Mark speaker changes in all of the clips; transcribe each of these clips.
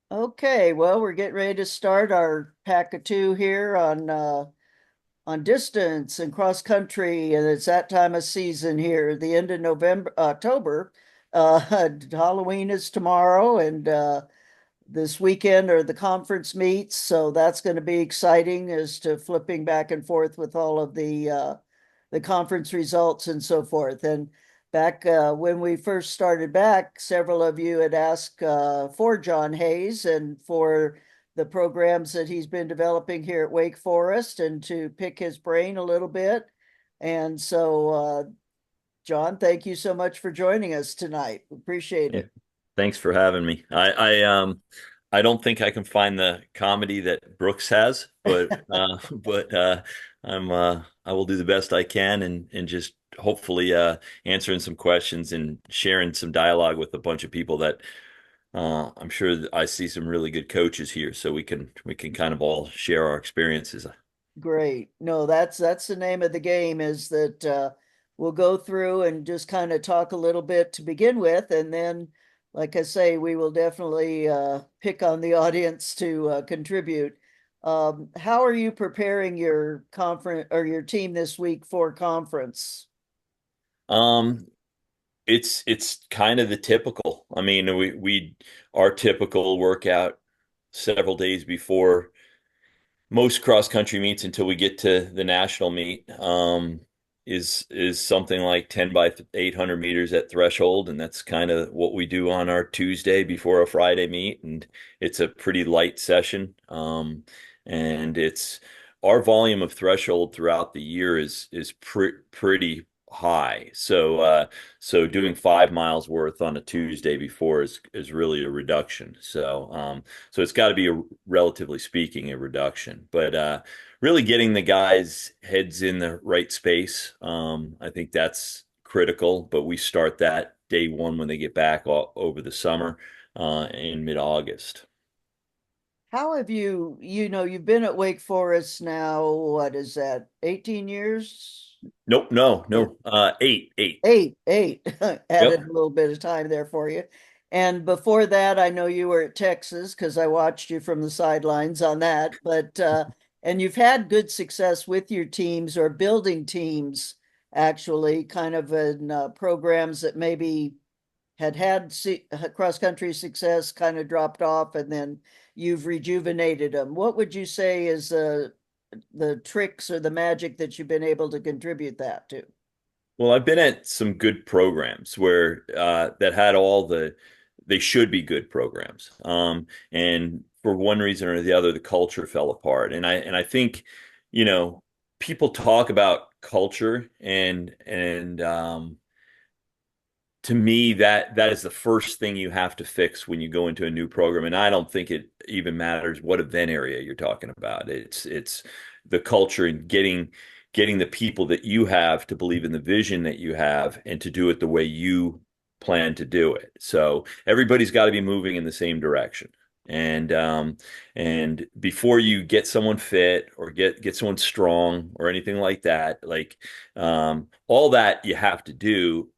Speaker 1: Okay, well, we're getting ready to start our PACA 2 here on distance and cross country, and it's that time of season here, the end of November, October. Halloween is tomorrow, and this weekend are the conference meets, so that's going to be exciting as to flipping back and forth with all of the conference results and so forth. And back when we first started back, several of you had asked for John Hayes and for the programs that he's been developing here at Wake Forest and to pick his brain a little bit. And so, John, thank you so much for joining us tonight. Appreciate
Speaker 2: Yeah,
Speaker 1: it.
Speaker 2: thanks for having me. I don't think I can find the comedy that Brooks has, but I will do the best I can and just hopefully answering some questions and sharing some dialogue with a bunch of people that I'm sure that I see some really good coaches here, so we can kind of all share our experiences.
Speaker 1: Great. No, that's the name of the game is that we'll go through and just kind of talk a little bit to begin with, and then, like I say, we will definitely pick on the audience to contribute. How are you preparing your conference or your team this week for conference?
Speaker 2: Um, it's kind of the typical. I mean, we our typical workout several days before most cross country meets until we get to the national meet is something like 10 by 800 meters at threshold, and that's kind of what we do on our Tuesday before a Friday meet, and it's a pretty light session. And it's our volume of threshold throughout the year is pretty high. So doing 5 miles worth on a Tuesday before is really a reduction. So it's got to be relatively speaking, a reduction. But really getting the guys' heads in the right space, I think that's critical. But we start that day one when they get back over the summer in mid-August.
Speaker 1: How have you've been at Wake Forest now, what is that, 18 years?
Speaker 2: Nope, no. Eight.
Speaker 1: Eight. Added
Speaker 2: Yep.
Speaker 1: a little bit of time there for you. And before that, I know you were at Texas because I watched you from the sidelines on that. But and you've had good success with your teams or building teams, actually, kind of in programs that maybe had cross country success, kind of dropped off, and then you've rejuvenated them. What would you say is the tricks or the magic that you've been able to contribute that to?
Speaker 2: Well, I've been at some good programs where that had they should be good programs. And for one reason or the other, the culture fell apart. And I think, you know, people talk about culture and to me that is the first thing you have to fix when you go into a new program. And I don't think it even matters what event area you're talking about. It's the culture and getting the people that you have to believe in the vision that you have and to do it the way you plan to do it. So everybody's got to be moving in the same direction. And before you get someone fit or get someone strong or anything like that, like all that you have to do.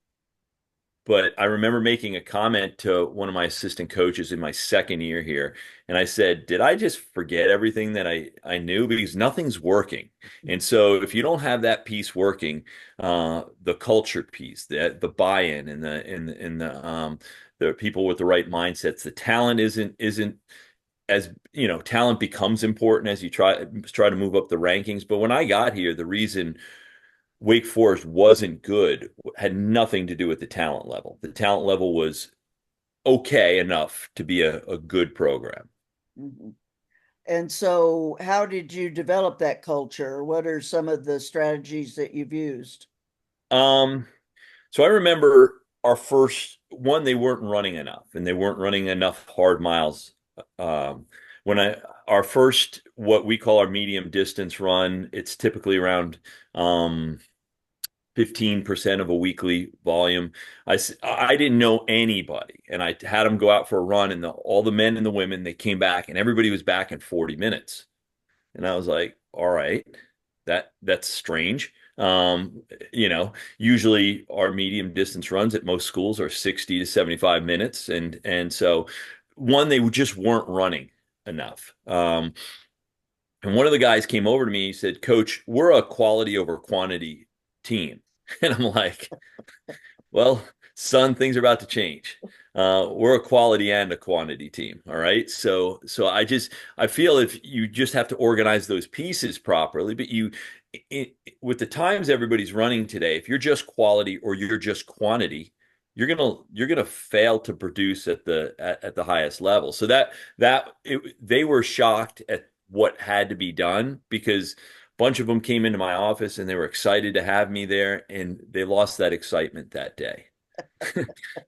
Speaker 2: But I remember making a comment to one of my assistant coaches in my second year here, and I said, "Did I just forget everything that I knew? Because nothing's working." And so, if you don't have that piece working, the culture piece, the buy-in, and the people with the right mindsets, the talent isn't as talent becomes important as you try to move up the rankings. But when I got here, the reason Wake Forest wasn't good had nothing to do with the talent level. The talent level was okay enough to be a good program.
Speaker 1: Mhm. And so, how did you develop that culture? What are some of the strategies that you've used?
Speaker 2: Um, so I remember our first one, they weren't running enough and they weren't running enough hard miles. When I our first what we call our medium distance run, it's typically around 15% of a weekly volume. I didn't know anybody, and I had them go out for a run, and all the men and the women they came back, and everybody was back in 40 minutes, and I was like, all right, that's strange. Usually our medium distance runs at most schools are 60 to 75 minutes, and so one, they just weren't running enough. And one of the guys came over to me. He said, "Coach, we're a quality over quantity team." And I'm like, well, son, things are about to change. We're a quality and a quantity team. All right. So I feel if you just have to organize those pieces properly, but it, with the times everybody's running today, if you're just quality or you're just quantity, you're gonna fail to produce at the highest level. So they were shocked at what had to be done because bunch of them came into my office and they were excited to have me there, and they lost that excitement that day.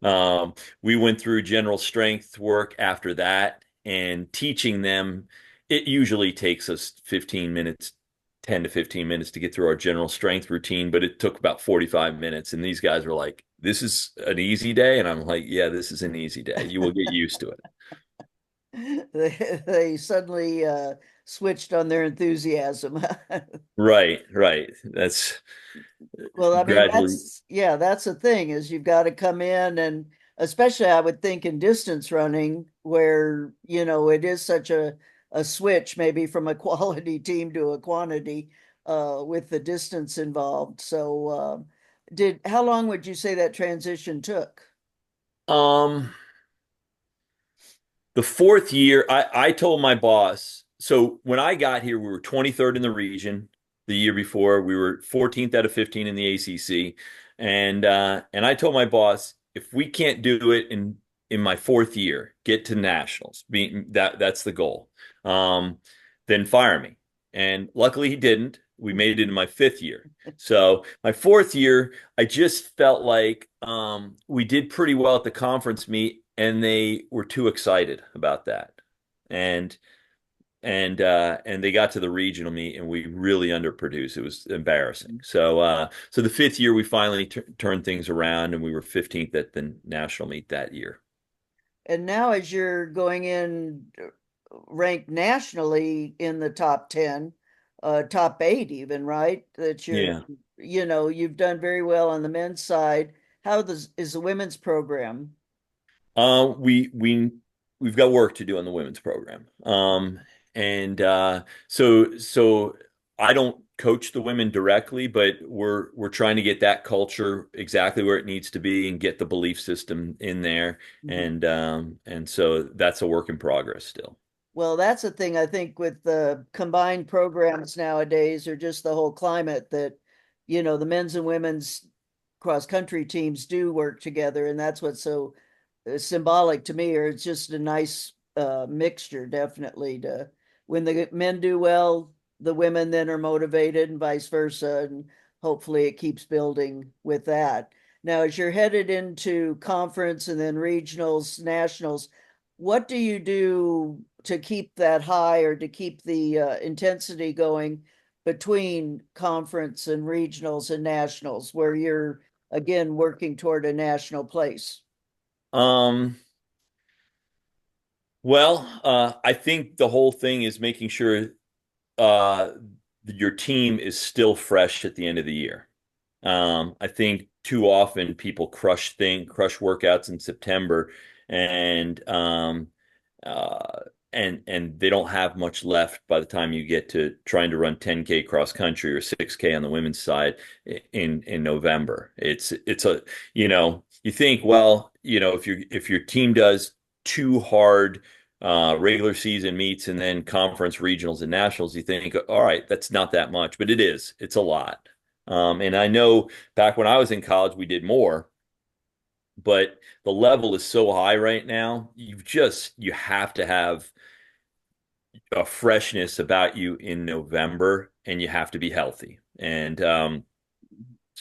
Speaker 2: Um, we went through general strength work after that and teaching them. It usually takes us 15 minutes, 10 to 15 minutes to get through our general strength routine, but it took about 45 minutes. And these guys were like, "This is an easy day." And I'm like, "Yeah, this is an easy day. You will get used to it."
Speaker 1: They suddenly switched on their enthusiasm.
Speaker 2: Right, right. That's
Speaker 1: Well, I mean,
Speaker 2: gradually.
Speaker 1: that's the thing is you've got to come in and especially I would think in distance running where, it is such a switch maybe from a quality team to a quantity with the distance involved. So, how long would you say that transition took?
Speaker 2: Um, The fourth year, I told my boss. So when I got here, we were 23rd in the region. The year before, we were 14th out of 15 in the ACC, and I told my boss, if we can't do it in my fourth year, get to nationals. That's the goal. Um, then fire me. And luckily, he didn't. We made it in my fifth year. So my fourth year, I just felt like we did pretty well at the conference meet, and they were too excited about that. And and they got to the regional meet, and we really underproduced. It was embarrassing. So the fifth year, we finally turned things around, and we were 15th at the national meet that year.
Speaker 1: And now, as you're going in, ranked nationally in the top 10, top eight, even, right? That
Speaker 2: Yeah.
Speaker 1: you've done very well on the men's side. Is the women's program?
Speaker 2: Uh, we we we've got work to do on the women's program. And so I don't coach the women directly, but we're trying to get that culture exactly where it needs to be and get the belief system in there.
Speaker 1: Mhm.
Speaker 2: And so that's a work in progress still.
Speaker 1: Well, that's the thing I think with the combined programs nowadays, or just the whole climate that, the men's and women's cross country teams do work together. And that's what's so symbolic to me, or it's just a nice mixture, definitely. To when the men do well, the women then are motivated, and vice versa, and hopefully it keeps building with that. Now, as you're headed into conference and then regionals, nationals, what do you do to keep that high or to keep the intensity going between conference and regionals and nationals, where you're again working toward a national place?
Speaker 2: Um, I think the whole thing is making sure uh, your team is still fresh at the end of the year. I think too often people crush workouts in September, and uh, and they don't have much left by the time you get to trying to run 10K cross country or 6K on the women's side in November. It's a you think, well, if your team does two hard regular season meets and then conference regionals and nationals, you think, all right, that's not that much, but it is. It's a lot. And I know back when I was in college, we did more, but the level is so high right now. You have to have a freshness about you in November, and you have to be healthy. And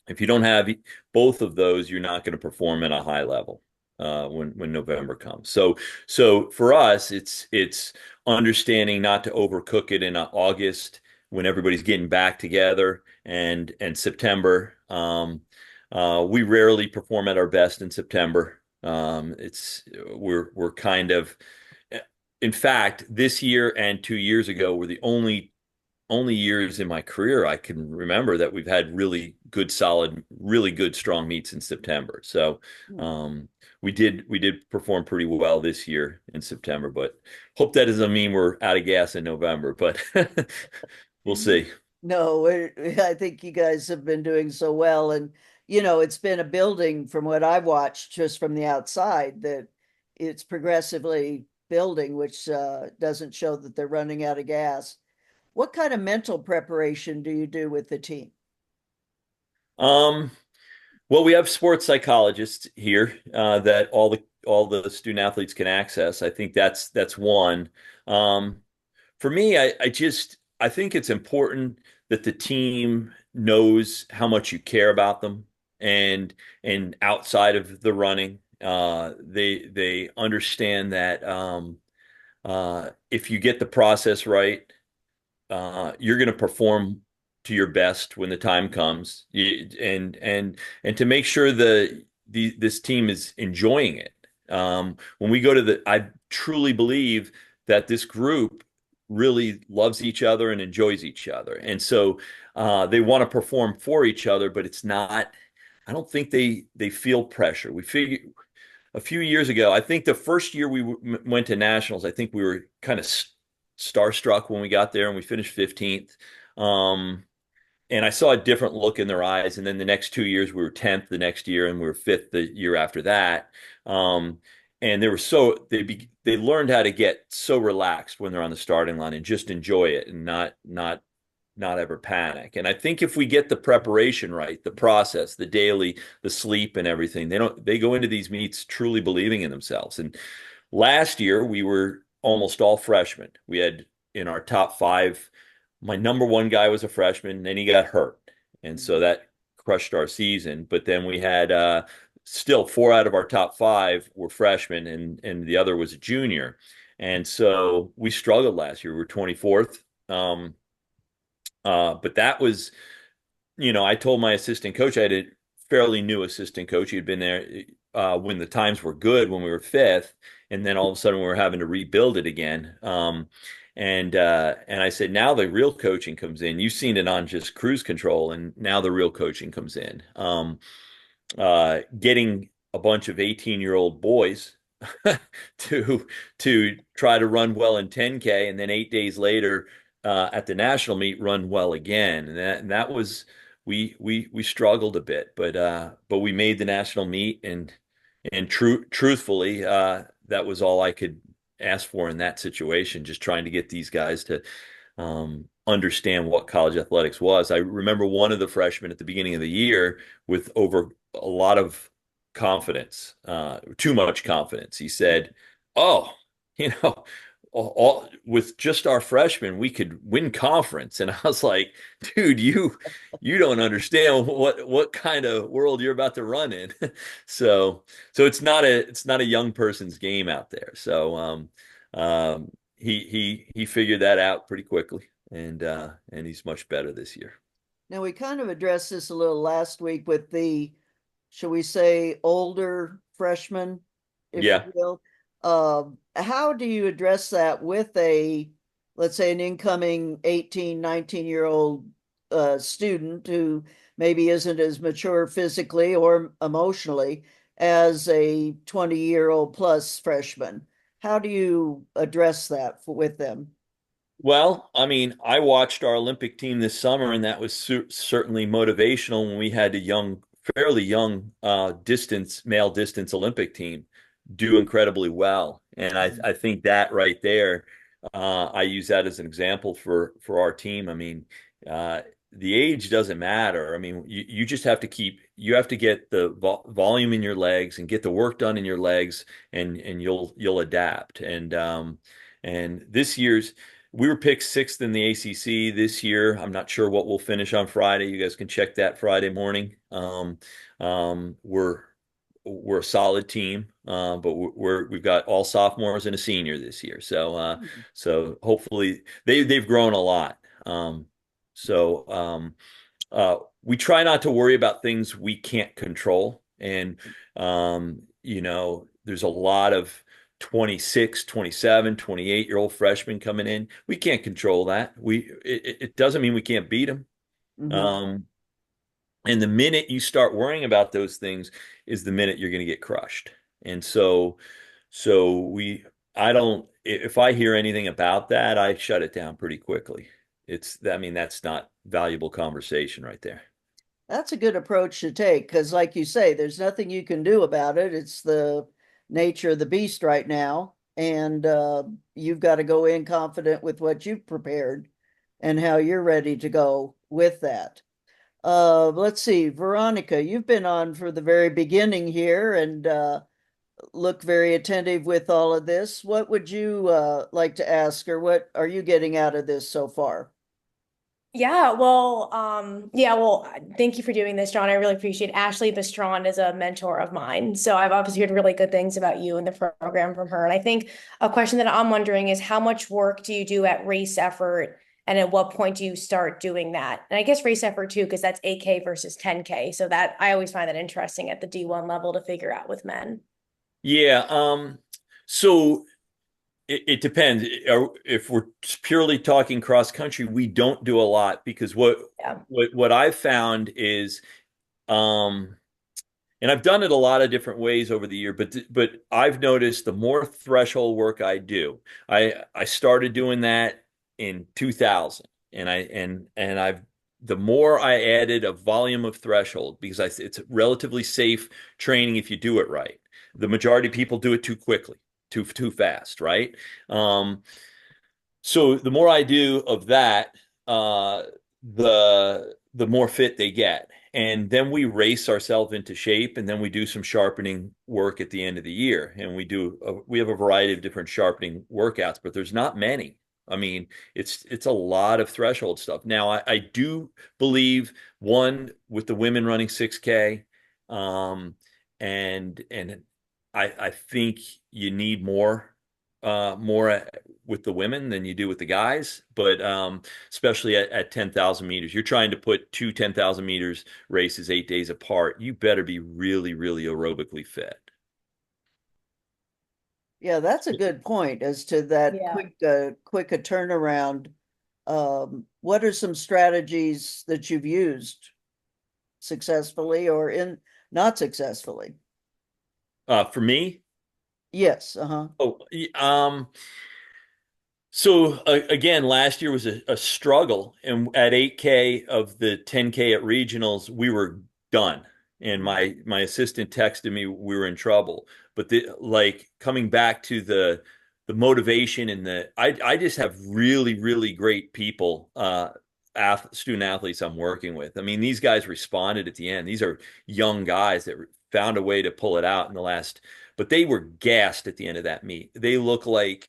Speaker 2: if you don't have both of those, you're not going to perform at a high level when November comes. So for us, it's understanding not to overcook it in August when everybody's getting back together, and September. We rarely perform at our best in September. We're kind of, in fact, this year and 2 years ago were the only years in my career I can remember that we've had really good, solid, really good, strong meets in September. So
Speaker 1: Hmm.
Speaker 2: um, we did perform pretty well this year in September, but hope that doesn't mean we're out of gas in November, but we'll see.
Speaker 1: No, I think you guys have been doing so well. And, it's been a building from what I've watched just from the outside that it's progressively building, which doesn't show that they're running out of gas. What kind of mental preparation do you do with the team?
Speaker 2: Um, well, we have sports psychologists here that all the student athletes can access. I think that's one. Um, for me, I think it's important that the team knows how much you care about them, and and outside of the running, they understand that if you get the process right, you're going to perform to your best when the time comes. And to make sure this team is enjoying it. When we go to I truly believe that this group really loves each other and enjoys each other, and so they want to perform for each other, but it's not. I don't think they feel pressure. We figure a few years ago, I think the first year we went to nationals, I think we were kind of starstruck when we got there and we finished 15th. Um, and I saw a different look in their eyes. And then the next 2 years, we were 10th the next year and we were fifth the year after that. Um, and they learned how to get so relaxed when they're on the starting line and just enjoy it and not ever panic. And I think if we get the preparation right, the process, the daily, the sleep and everything, they go into these meets truly believing in themselves. And last year we were almost all freshmen. We had in our top five, my number one guy was a freshman, and then he got hurt. And so that crushed our season. But then we had still four out of our top five were freshmen, and the other was a junior. And so we struggled last year. We were 24th. But that was, I told my assistant coach, I had a fairly new assistant coach. He had been there when the times were good, when we were fifth, and then all of a sudden we were having to rebuild it again. And I said, now the real coaching comes in. You've seen it on just cruise control, and now the real coaching comes in. Getting a bunch of 18-year-old boys to try to run well in 10K, and then 8 days later at the national meet run well again, and that was we struggled a bit, but we made the national meet, and truthfully, that was all I could ask for in that situation, just trying to get these guys to understand what college athletics was. I remember one of the freshmen at the beginning of the year with over a lot of confidence, too much confidence. He said, "Oh, you know, with just our freshmen, we could win conference." And I was like, "Dude, you don't understand what kind of world you're about to run in." So it's not a young person's game out there. So he figured that out pretty quickly, and he's much better this year.
Speaker 1: Now, we kind of addressed this a little last week with the, shall we say, older freshmen, if you
Speaker 2: Yeah.
Speaker 1: will. How do you address that with let's say, an incoming 18, 19-year-old student who maybe isn't as mature physically or emotionally as a 20-year-old plus freshman? How do you address that with them?
Speaker 2: Well, I mean, I watched our Olympic team this summer, and that was certainly motivational when we had a fairly young, male distance Olympic team do incredibly well. And I think that right there, I use that as an example for our team. I mean, uh, the age doesn't matter. I mean, you just have to you have to get the volume in your legs and get the work done in your legs, and you'll adapt. And this year's we were picked sixth in the ACC this year. I'm not sure what we'll finish on Friday. You guys can check that Friday morning. We're a solid team, but we've got all sophomores and a senior this year. So hopefully they've grown a lot. We try not to worry about things we can't control. And, there's a lot of 26, 27, 28-year-old freshmen coming in. We can't control that. It doesn't mean we can't beat them.
Speaker 1: Mhm.
Speaker 2: Um, and the minute you start worrying about those things is the minute you're going to get crushed. And so I don't, if I hear anything about that, I shut it down pretty quickly. I mean, that's not valuable conversation right there.
Speaker 1: That's a good approach to take because, like you say, there's nothing you can do about it. It's the nature of the beast right now. And you've got to go in confident with what you've prepared and how you're ready to go with that. Let's see, Veronica, you've been on for the very beginning here and look very attentive with all of this. What would you like to ask, or what are you getting out of this so far?
Speaker 3: Thank you for doing this, John. I really appreciate it. Ashley Bistron is a mentor of mine. So I've obviously heard really good things about you and the program from her. And I think a question that I'm wondering is how much work do you do at race effort? And at what point do you start doing that? And I guess race effort too, because that's 8K versus 10K. So that I always find that interesting at the D1 level to figure out with men.
Speaker 2: Yeah. So it depends. If we're purely talking cross country, we don't do a lot because
Speaker 3: Yeah.
Speaker 2: what I've found is, um, and I've done it a lot of different ways over the year, but I've noticed the more threshold work I do, I started doing that in 2000, and I've the more I added a volume of threshold because it's relatively safe training if you do it right. The majority of people do it too quickly, too fast, right? Um, so the more I do of that, uh, the more fit they get. And then we race ourselves into shape, and then we do some sharpening work at the end of the year. And we have a variety of different sharpening workouts, but there's not many. I mean, it's a lot of threshold stuff. Now, I do believe one with the women running 6K, um, and I think you need more with the women than you do with the guys, but especially at 10,000 meters. You're trying to put two 10,000 meters races 8 days apart. You better be really, really aerobically fit.
Speaker 1: Yeah, that's a good point as to that
Speaker 3: Yeah.
Speaker 1: quick a turnaround. What are some strategies that you've used successfully or in not successfully?
Speaker 2: For me,
Speaker 1: Yes, uh-huh.
Speaker 2: oh, so again, last year was a struggle, and at 8K of the 10K at regionals, we were done. And my assistant texted me we were in trouble. But like coming back to the motivation and I just have really really great people, student athletes I'm working with. I mean, these guys responded at the end. These are young guys that found a way to pull it out in the last, but they were gassed at the end of that meet. They look like,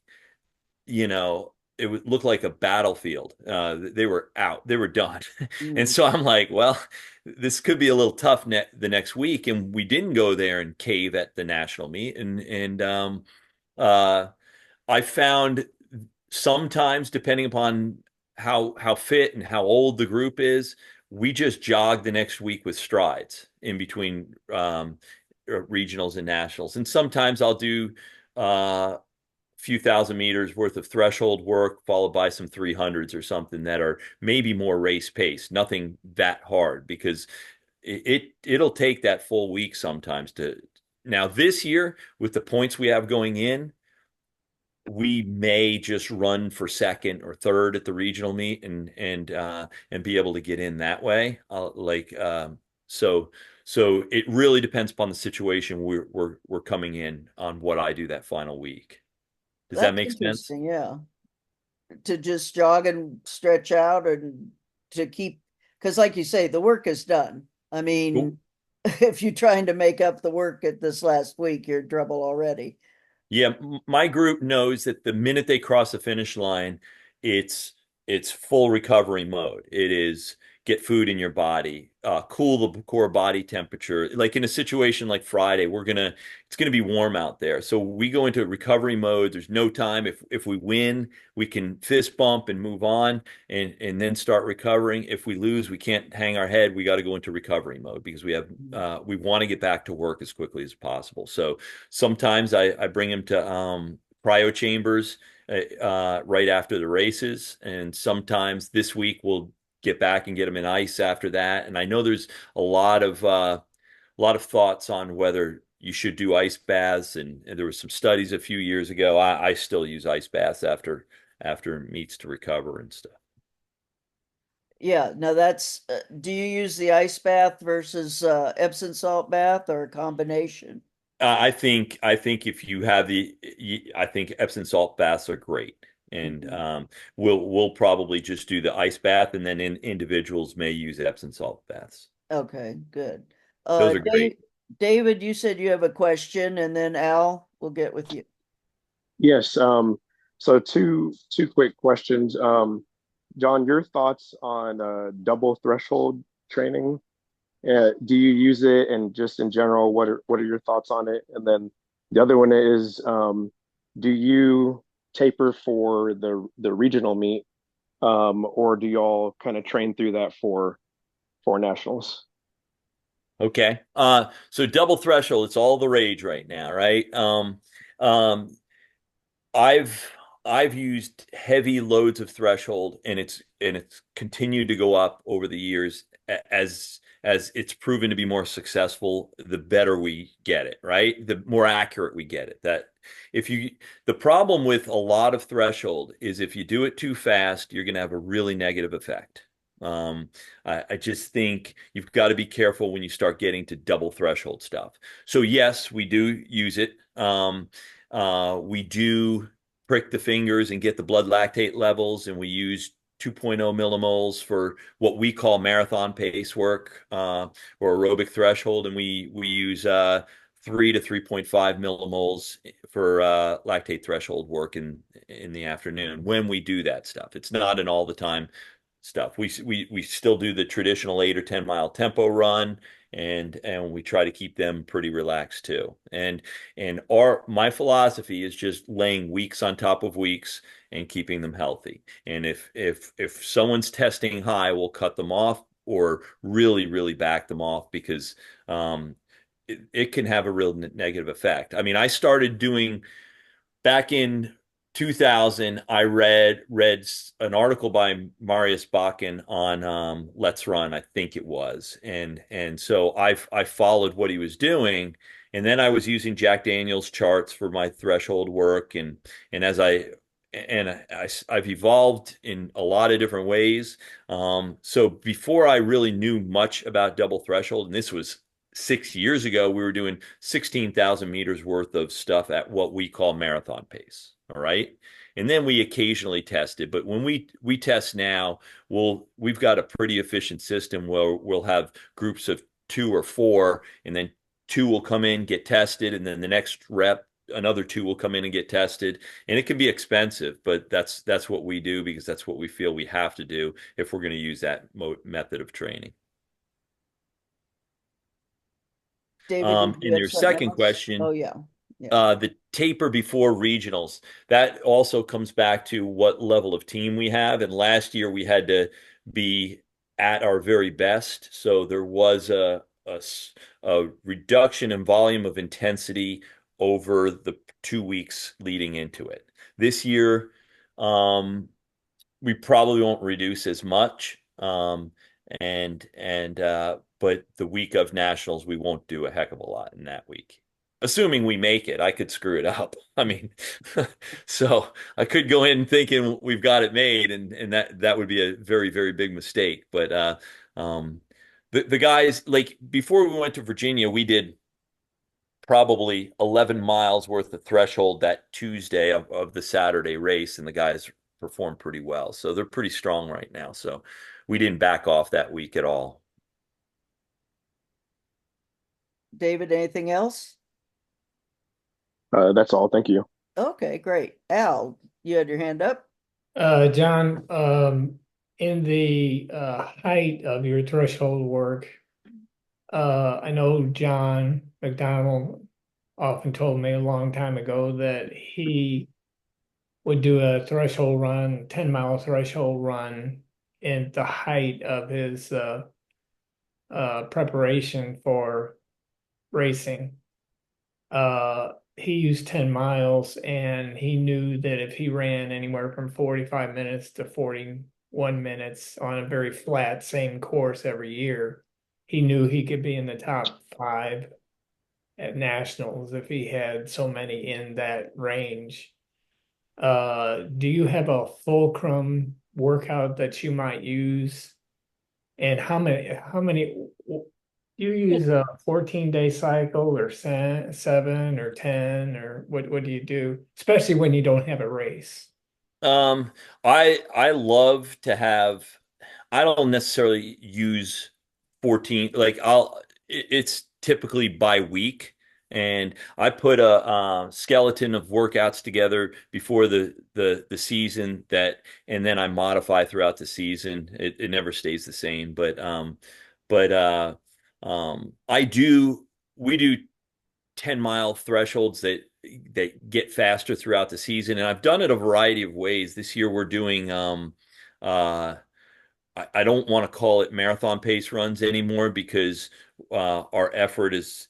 Speaker 2: it would look like a battlefield. They were out, they were done. And
Speaker 1: Mm.
Speaker 2: so I'm like, well, this could be a little tough the next week. And we didn't go there and cave at the national meet. And uh, I found sometimes, depending upon how fit and how old the group is, we just jog the next week with strides in between regionals and nationals. And sometimes I'll do few thousand meters worth of threshold work, followed by some 300s or something that are maybe more race pace, nothing that hard because it'll take that full week sometimes to. Now this year, with the points we have going in, we may just run for second or third at the regional meet and be able to get in that way. So so it really depends upon the situation we're coming in on what I do that final week. Does that
Speaker 1: That's
Speaker 2: make sense?
Speaker 1: interesting, yeah. To just jog and stretch out and to keep, because like you say, the work is done. I
Speaker 2: Cool.
Speaker 1: mean, if you're trying to make up the work at this last week, you're in trouble already.
Speaker 2: Yeah, my group knows that the minute they cross the finish line, it's it's full recovery mode. It is get food in your body, cool the core body temperature. Like in a situation like Friday, it's gonna be warm out there, so we go into recovery mode. There's no time. If we win, we can fist bump and move on, and then start recovering. If we lose, we can't hang our head. We got to go into recovery mode because we want to get back to work as quickly as possible. So sometimes I bring him to cryo chambers right after the races, and sometimes this week we'll get back and get him in ice after that. And I know there's a lot of thoughts on whether you should do ice baths, and there were some studies a few years ago. I still use ice baths after meets to recover and stuff.
Speaker 1: Yeah, now that's, do you use the ice bath versus Epsom salt bath or a combination?
Speaker 2: I think if you have I think Epsom salt baths are great, and
Speaker 1: Mhm.
Speaker 2: we'll probably just do the ice bath, and then individuals may use Epsom salt baths.
Speaker 1: Okay, good.
Speaker 2: Those are great.
Speaker 1: David, you said you have a question, and then Al will get with you.
Speaker 4: Yes. So two quick questions. John, your thoughts on double threshold training? Do you use it, and just in general, what are your thoughts on it? And then the other one is, do you taper for the regional meet, or do y'all kind of train through that for nationals?
Speaker 2: Okay. So double threshold, it's all the rage right now, right? Um, I've I've used heavy loads of threshold, and it's continued to go up over the years as it's proven to be more successful, the better we get it, right? The more accurate we get it. That if you The problem with a lot of threshold is if you do it too fast, you're going to have a really negative effect. Um, I just think you've got to be careful when you start getting to double threshold stuff. So yes, we do use it. We do prick the fingers and get the blood lactate levels, and we use 2.0 millimoles for what we call marathon pace work, or aerobic threshold, and we use 3 to 3.5 millimoles for lactate threshold work in the afternoon when we do that stuff. It's not an all the time stuff. We still do the traditional 8 or 10 mile tempo run, and we try to keep them pretty relaxed too. And our my philosophy is just laying weeks on top of weeks and keeping them healthy. And if someone's testing high, we'll cut them off or really back them off, because it can have a real negative effect. I mean, I started doing back in 2000. I read an article by Marius Bakken on Let's Run, I think it was, and so I followed what he was doing, and then I was using Jack Daniels charts for my threshold work, and as I've evolved in a lot of different ways. So before I really knew much about double threshold, and this was 6 years ago, we were doing 16,000 meters worth of stuff at what we call marathon pace. All right. And then we occasionally tested, but when we test now, we've got a pretty efficient system where we'll have groups of two or four, and then two will come in, get tested, and then the next rep, another two will come in and get tested. And it can be expensive, but that's what we do, because that's what we feel we have to do if we're going to use that method of training.
Speaker 1: David, did you
Speaker 2: In
Speaker 1: have
Speaker 2: your
Speaker 1: something
Speaker 2: second
Speaker 1: else? Oh,
Speaker 2: question,
Speaker 1: yeah. Yeah.
Speaker 2: the taper before regionals, that also comes back to what level of team we have. And last year we had to be at our very best. So there was a reduction in volume of intensity over the 2 weeks leading into it. This year, um, we probably won't reduce as much. But the week of nationals, we won't do a heck of a lot in that week. Assuming we make it, I could screw it up. I mean, so I could go in thinking we've got it made, and that would be a very big mistake. But um, the guys, like before we went to Virginia, we did probably 11 miles worth of threshold that Tuesday of the Saturday race, and the guys performed pretty well. So they're pretty strong right now. So we didn't back off that week at all.
Speaker 1: David, anything else?
Speaker 4: That's all. Thank you.
Speaker 1: Okay, great. Al, you had your hand up?
Speaker 5: John, in the height of your threshold work, I know John McDonald often told me a long time ago that he would do a threshold run, 10-mile threshold run in the height of his preparation for racing. He used 10 miles, and he knew that if he ran anywhere from 45 minutes to 41 minutes on a very flat, same course every year, he knew he could be in the top five at nationals if he had so many in that range. Do you have a fulcrum workout that you might use? And how many do you use a 14-day cycle or seven or 10 or what do you do? Especially when you don't have a race.
Speaker 2: Um, I love to have. I don't necessarily use 14. Like it's typically by week, and I put a skeleton of workouts together before the season and then I modify throughout the season. It never stays the same, but I do. We do 10-mile thresholds that get faster throughout the season. And I've done it a variety of ways. This year we're doing uh I don't want to call it marathon pace runs anymore because our effort is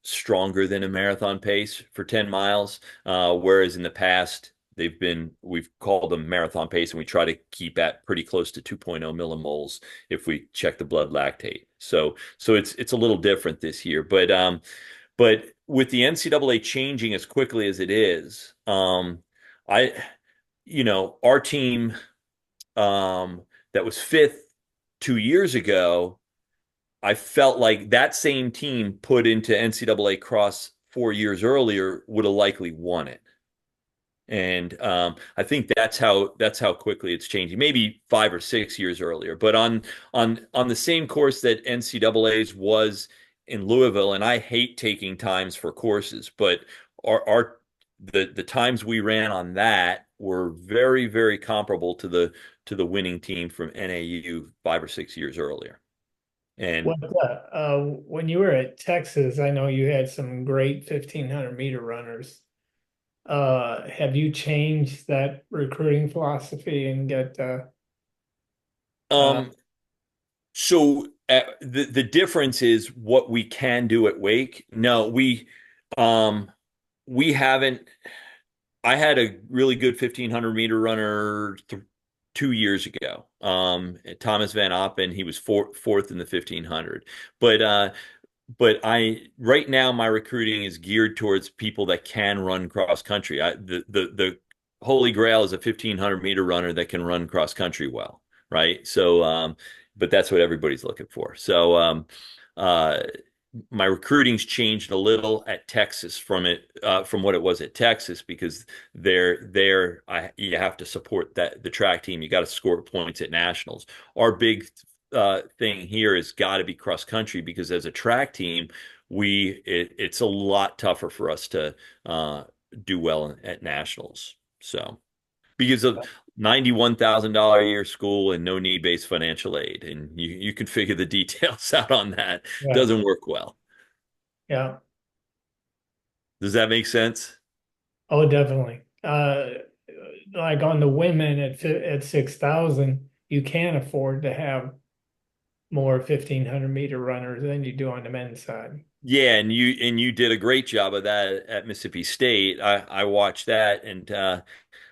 Speaker 2: stronger than a marathon pace for 10 miles. Whereas in the past we've called them marathon pace and we try to keep at pretty close to 2.0 millimoles if we check the blood lactate. So it's a little different this year, but with the NCAA changing as quickly as it is, I, our team that was fifth 2 years ago, I felt like that same team put into NCAA cross 4 years earlier would have likely won it. And I think that's how quickly it's changing. Maybe 5 or 6 years earlier, but on the same course that NCAA's was in Louisville, and I hate taking times for courses, but our the times we ran on that were very, very comparable to the winning team from NAU 5 or 6 years earlier. And
Speaker 5: When you were at Texas, I know you had some great 1,500-meter runners. Have you changed that recruiting philosophy and get uh,
Speaker 2: um, So the difference is what we can do at Wake. No, we haven't. I had a really good 1,500-meter runner 2 years ago. Thomas Van Oppen, he was fourth in the 1,500. But I right now my recruiting is geared towards people that can run cross country. The holy grail is a 1,500-meter runner that can run cross country well, right? But that's what everybody's looking for. Uh, my recruiting's changed a little at Texas from what it was at Texas because you have to support the track team. You got to score points at nationals. Our big thing here has got to be cross country because as a track team, it's a lot tougher for us to do well at nationals. So because of $91,000 a year school and no need-based financial aid, and you can figure the details out on that.
Speaker 5: yeah,
Speaker 2: Doesn't work well.
Speaker 5: yeah.
Speaker 2: Does that make sense?
Speaker 5: Oh, definitely. Like on the women at 6,000, you can't afford to have more 1,500-meter runners than you do on the men's side.
Speaker 2: Yeah, and you did a great job of that at Mississippi State. I watched that, and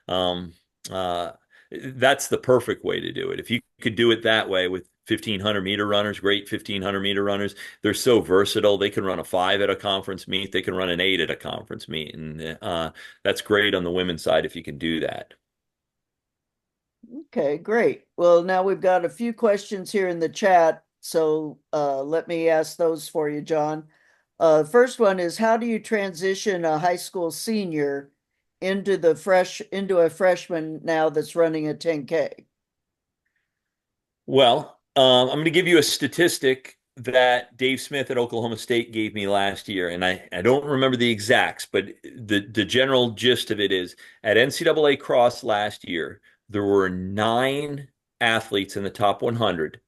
Speaker 2: um, uh, that's the perfect way to do it. If you could do it that way with 1,500-meter runners, great 1,500-meter runners, they're so versatile. They can run a 5 at a conference meet. They can run an 8 at a conference meet, and that's great on the women's side if you can do that.
Speaker 1: Okay, great. Well, now we've got a few questions here in the chat, so let me ask those for you, John. First one is, how do you transition a high school senior into a freshman now that's running a 10K?
Speaker 2: Well, I'm going to give you a statistic that Dave Smith at Oklahoma State gave me last year, and I don't remember the exacts, but the general gist of it is at NCAA Cross last year, there were 9 athletes in the top 100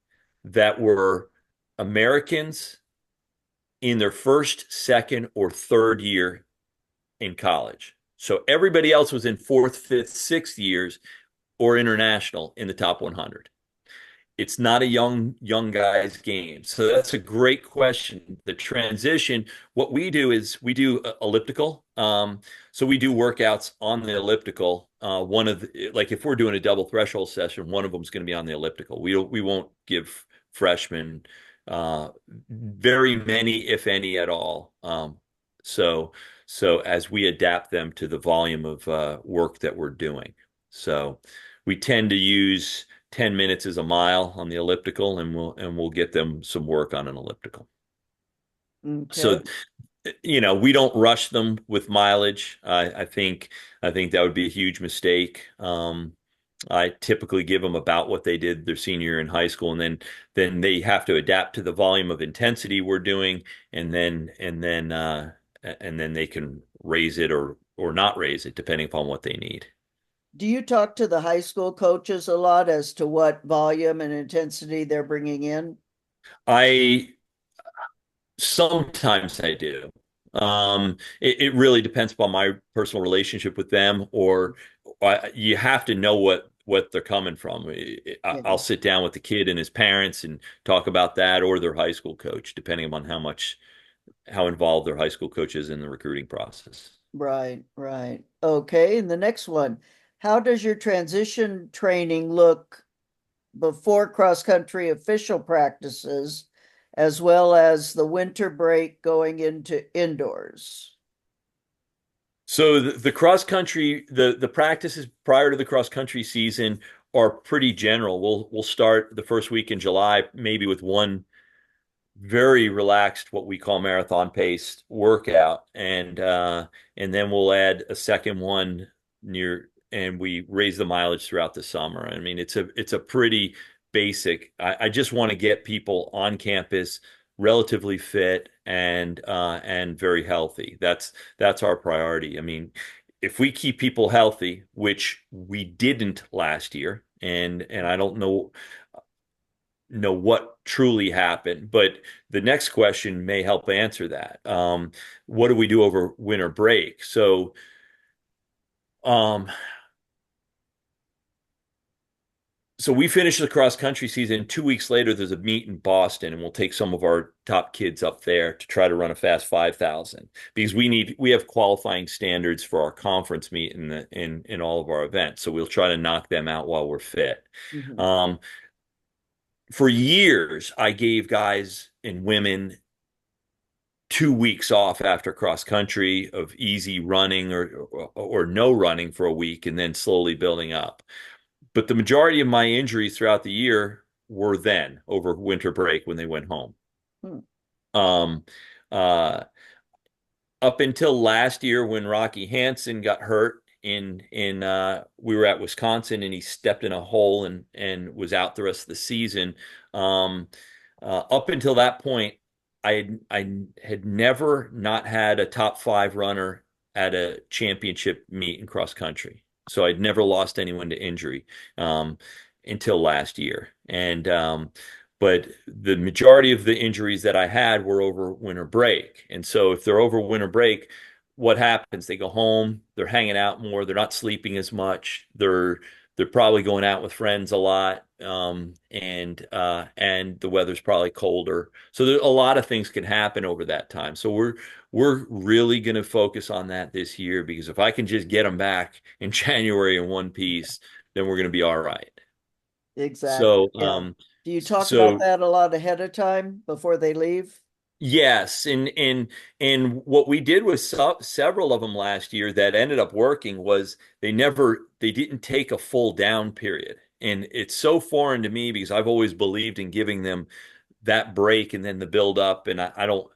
Speaker 2: that were Americans in their first, second, or third year in college. So everybody else was in fourth, fifth, sixth years or international in the top 100. It's not a young guy's game. So that's a great question. The transition, what we do is we do elliptical. So we do workouts on the elliptical. Like if we're doing a double threshold session, one of them is going to be on the elliptical. We won't give freshmen very many, if any at all, So as we adapt them to the volume of work that we're doing. So we tend to use 10 minutes as a mile on the elliptical, and we'll get them some work on an elliptical.
Speaker 1: Okay.
Speaker 2: So we don't rush them with mileage. I think that would be a huge mistake. I typically give them about what they did their senior year in high school, and then they have to adapt to the volume of intensity we're doing, and then they can raise it or not raise it depending upon what they need.
Speaker 1: Do you talk to the high school coaches a lot as to what volume and intensity they're bringing in?
Speaker 2: I Sometimes I do. It really depends upon my personal relationship with them, or you have to know what they're coming from. I'll
Speaker 1: Yeah,
Speaker 2: sit down with the kid and his parents and talk about that, or their high school coach, depending upon how involved their high school coach is in the recruiting process.
Speaker 1: right, right. Okay, and the next one, how does your transition training look before cross-country official practices, as well as the winter break going into indoors?
Speaker 2: So the cross country, the practices prior to the cross country season are pretty general. We'll start the first week in July, maybe with one very relaxed, what we call marathon paced workout, and then we'll add a second one and we raise the mileage throughout the summer. I mean, it's a pretty basic. I just want to get people on campus relatively fit and very healthy. That's our priority. I mean, if we keep people healthy, which we didn't last year, and I don't know what truly happened, but the next question may help answer that. What do we do over winter break? Um, so we finish the cross country season. 2 weeks later, there's a meet in Boston, and we'll take some of our top kids up there to try to run a fast 5,000 because we have qualifying standards for our conference meet in all of our events. So we'll try to knock them out while we're fit.
Speaker 1: Mhm.
Speaker 2: Um, for years, I gave guys and women 2 weeks off after cross country of easy running or no running for a week and then slowly building up. But the majority of my injuries throughout the year were then over winter break when they went home.
Speaker 1: Hmm.
Speaker 2: Um, uh, Up until last year when Rocky Hansen got hurt in we were at Wisconsin and he stepped in a hole and was out the rest of the season. Um, up until that point, I had never not had a top five runner at a championship meet in cross country. So I'd never lost anyone to injury um, until last year. But the majority of the injuries that I had were over winter break. And so if they're over winter break, what happens? They go home, they're hanging out more, they're not sleeping as much, they're probably going out with friends a lot, and the weather's probably colder. So there, a lot of things can happen over that time. So we're really going to focus on that this year because if I can just get them back in January in one piece, then we're going to be all right.
Speaker 1: Exactly.
Speaker 2: So
Speaker 1: Yeah. Do you talk about
Speaker 2: so
Speaker 1: that a lot ahead of time before they leave?
Speaker 2: yes, and what we did with several of them last year that ended up working was they didn't take a full down period. And it's so foreign to me because I've always believed in giving them that break and then the build up. And I don't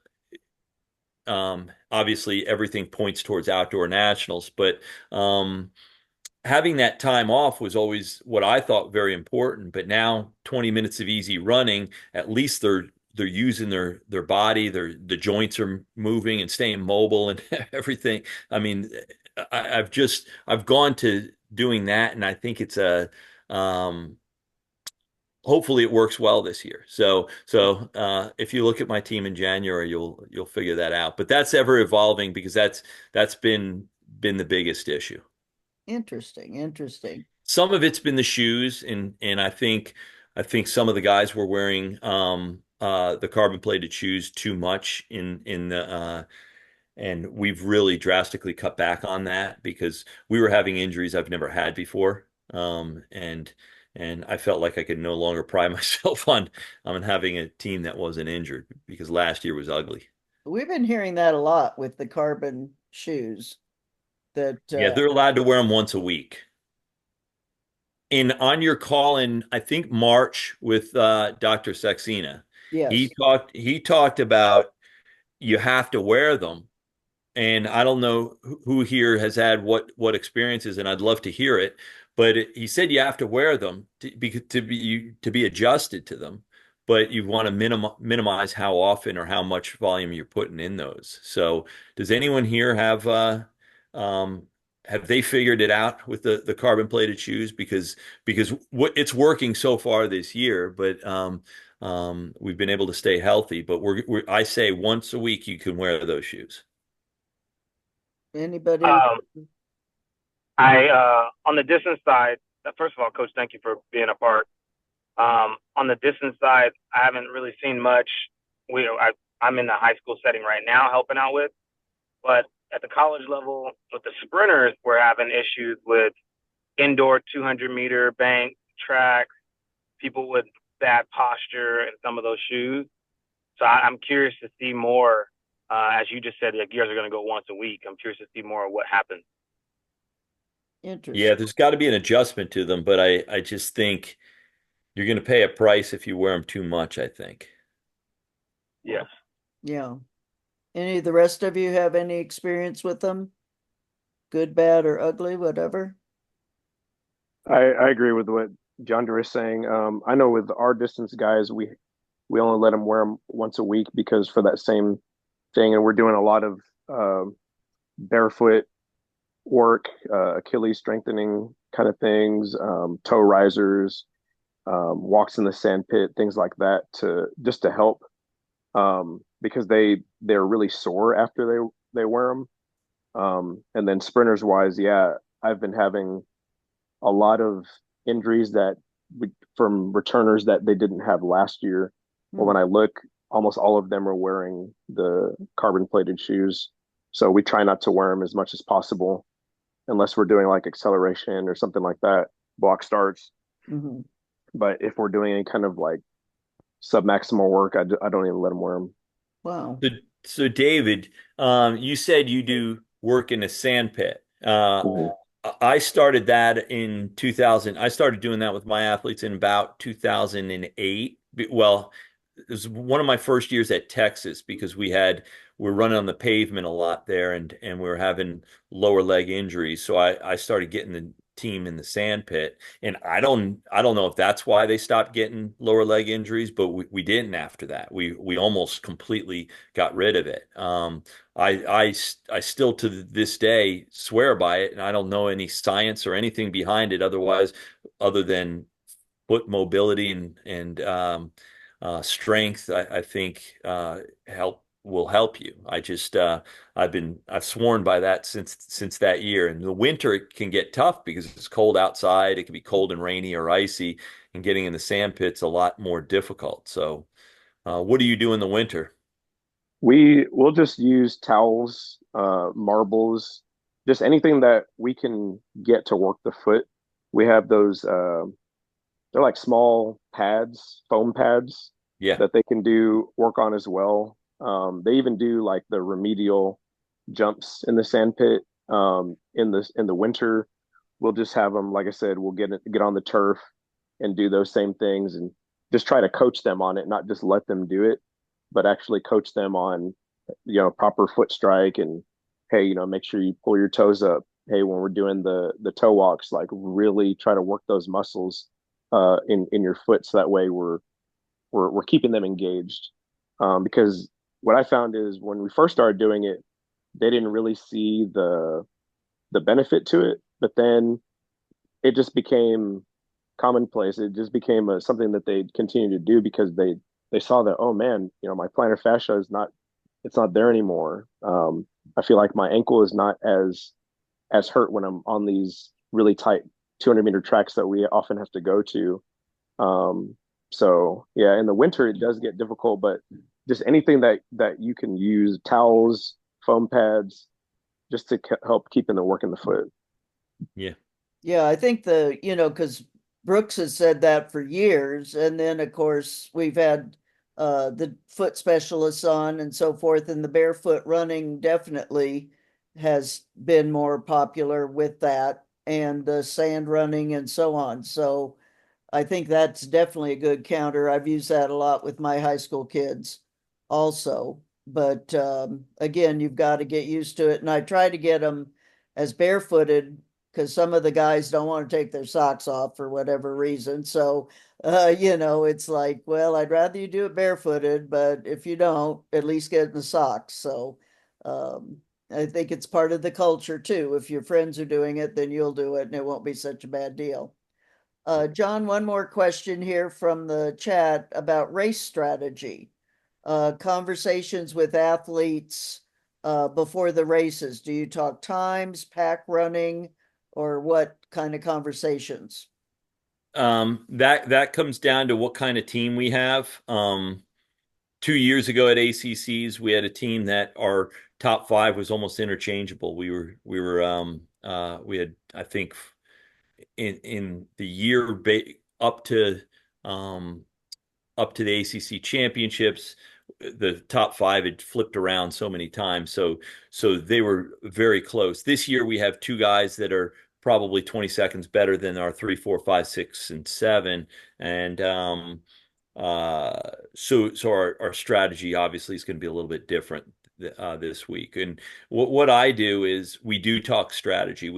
Speaker 2: obviously everything points towards outdoor nationals, but having that time off was always what I thought very important. But now 20 minutes of easy running, at least they're using their body, the joints are moving and staying mobile and everything. I mean, I've gone to doing that, and I think it's a hopefully it works well this year. So if you look at my team in January, you'll figure that out. But that's ever evolving because that's been the biggest issue.
Speaker 1: Interesting, interesting.
Speaker 2: Some of it's been the shoes, and I think some of the guys were wearing the carbon plated shoes too much in the and we've really drastically cut back on that because we were having injuries I've never had before. And I felt like I could no longer pride myself on having a team that wasn't injured because last year was ugly.
Speaker 1: We've been hearing that a lot with the carbon shoes that,
Speaker 2: Yeah, they're allowed to wear them once a week. And on your call in, I think March with Dr. Saxena,
Speaker 1: yes,
Speaker 2: he talked about you have to wear them. And I don't know who here has had what experiences, and I'd love to hear it. But he said you have to wear them to be adjusted to them, but you want to minimize how often or how much volume you're putting in those. So, does anyone here um, have they figured it out with the carbon plated shoes? Because what it's working so far this year, but we've been able to stay healthy. But I say once a week you can wear those shoes.
Speaker 1: anybody?
Speaker 6: Um, I on the distance side, first of all, Coach, thank you for being a part. On the distance side, I haven't really seen much. I'm in the high school setting right now, helping out with, but at the college level, with the sprinters, we're having issues with indoor 200-meter bank tracks, people with bad posture and some of those shoes. So I'm curious to see more. As you just said, the gears are going to go once a week. I'm curious to see more of what happens.
Speaker 2: Yeah,
Speaker 1: Interesting.
Speaker 2: there's got to be an adjustment to them, but I just think you're going to pay a price if you wear them too much, I think.
Speaker 6: Yes.
Speaker 1: Yeah. Any of the rest of you have any experience with them? Good, bad, or ugly, whatever?
Speaker 4: I agree with what John Deere is saying. I know with our distance guys, we only let them wear them once a week because for that same thing, and we're doing a lot of barefoot work, Achilles strengthening kind of things, toe risers, walks in the sand pit, things like that, to just to help because they're really sore after they wear them. And then sprinters wise, yeah, I've been having a lot of injuries from returners that they didn't have last year. But when I look, almost all of them are wearing the carbon plated shoes. So we try not to wear them as much as possible unless we're doing like acceleration or something like that, block starts.
Speaker 1: Mm-hmm.
Speaker 4: But if we're doing any kind of like submaximal work, I don't even let them wear them.
Speaker 1: Wow.
Speaker 2: So David, you said you do work in a sand pit.
Speaker 4: Mhm.
Speaker 2: I started that in 2000. I started doing that with my athletes in about 2008. Well, it was one of my first years at Texas because we're running on the pavement a lot there and we were having lower leg injuries. So I started getting the team in the sand pit. And I don't know if that's why they stopped getting lower leg injuries, but we didn't after that. We almost completely got rid of it. I still to this day swear by it, and I don't know any science or anything behind it other than foot mobility and strength. I think will help you. I've sworn by that since that year. In the winter, it can get tough because it's cold outside. It can be cold and rainy or icy, and getting in the sand pit's a lot more difficult. So, what do you do in the winter?
Speaker 4: We'll just use towels, marbles, just anything that we can get to work the foot. We have those they're like small pads, foam pads
Speaker 2: Yeah.
Speaker 4: that they can do work on as well. They even do like the remedial jumps in the sand pit. In the winter, we'll just have them. Like I said, we'll get on the turf and do those same things and just try to coach them on it, not just let them do it, but actually coach them on proper foot strike and hey, make sure you pull your toes up. Hey, when we're doing the toe walks, like really try to work those muscles in your foot, so that way we're keeping them engaged. Because what I found is when we first started doing it, they didn't really see the benefit to it, but then it just became commonplace. It just became something that they continue to do because they saw that, oh man, my plantar fascia is not it's not there anymore. I feel like my ankle is not as hurt when I'm on these really tight 200-meter tracks that we often have to go to. Um, so yeah, in the winter it does get difficult, but just anything that you can use, towels, foam pads, just to help keeping the work in the foot.
Speaker 2: Yeah.
Speaker 1: Yeah, I think because Brooks has said that for years. And then, of course, we've had the foot specialists on and so forth, and the barefoot running definitely has been more popular with that, and the sand running and so on. So I think that's definitely a good counter. I've used that a lot with my high school kids also. But again, you've got to get used to it. And I try to get them as barefooted because some of the guys don't want to take their socks off for whatever reason. So, it's like, well, I'd rather you do it barefooted, but if you don't, at least get in the socks. So, um, I think it's part of the culture too. If your friends are doing it, then you'll do it and it won't be such a bad deal. John, one more question here from the chat about race strategy. Conversations with athletes before the races. Do you talk times, pack running, or what kind of conversations?
Speaker 2: That comes down to what kind of team we have. 2 years ago at ACCs, we had a team that our top five was almost interchangeable. We had, I think, in the year um, up to the ACC championships, the top five had flipped around so many times. So they were very close. This year we have two guys that are probably 20 seconds better than our 3, 4, 5, 6, and 7. And so our strategy obviously is going to be a little bit different this week. And what I do is we do talk strategy.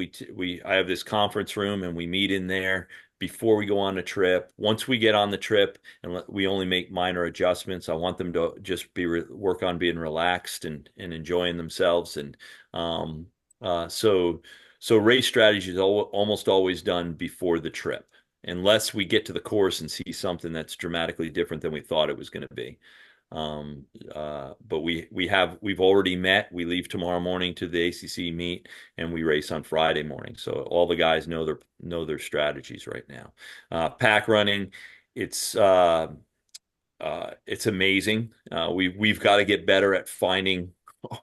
Speaker 2: I have this conference room and we meet in there before we go on a trip. Once we get on the trip and we only make minor adjustments, I want them to just work on being relaxed and enjoying themselves. And so race strategy is almost always done before the trip, unless we get to the course and see something that's dramatically different than we thought it was going to be. But we've already met. We leave tomorrow morning to the ACC meet, and we race on Friday morning. So all the guys know their strategies right now. Pack running, it's amazing. We've got to get better at finding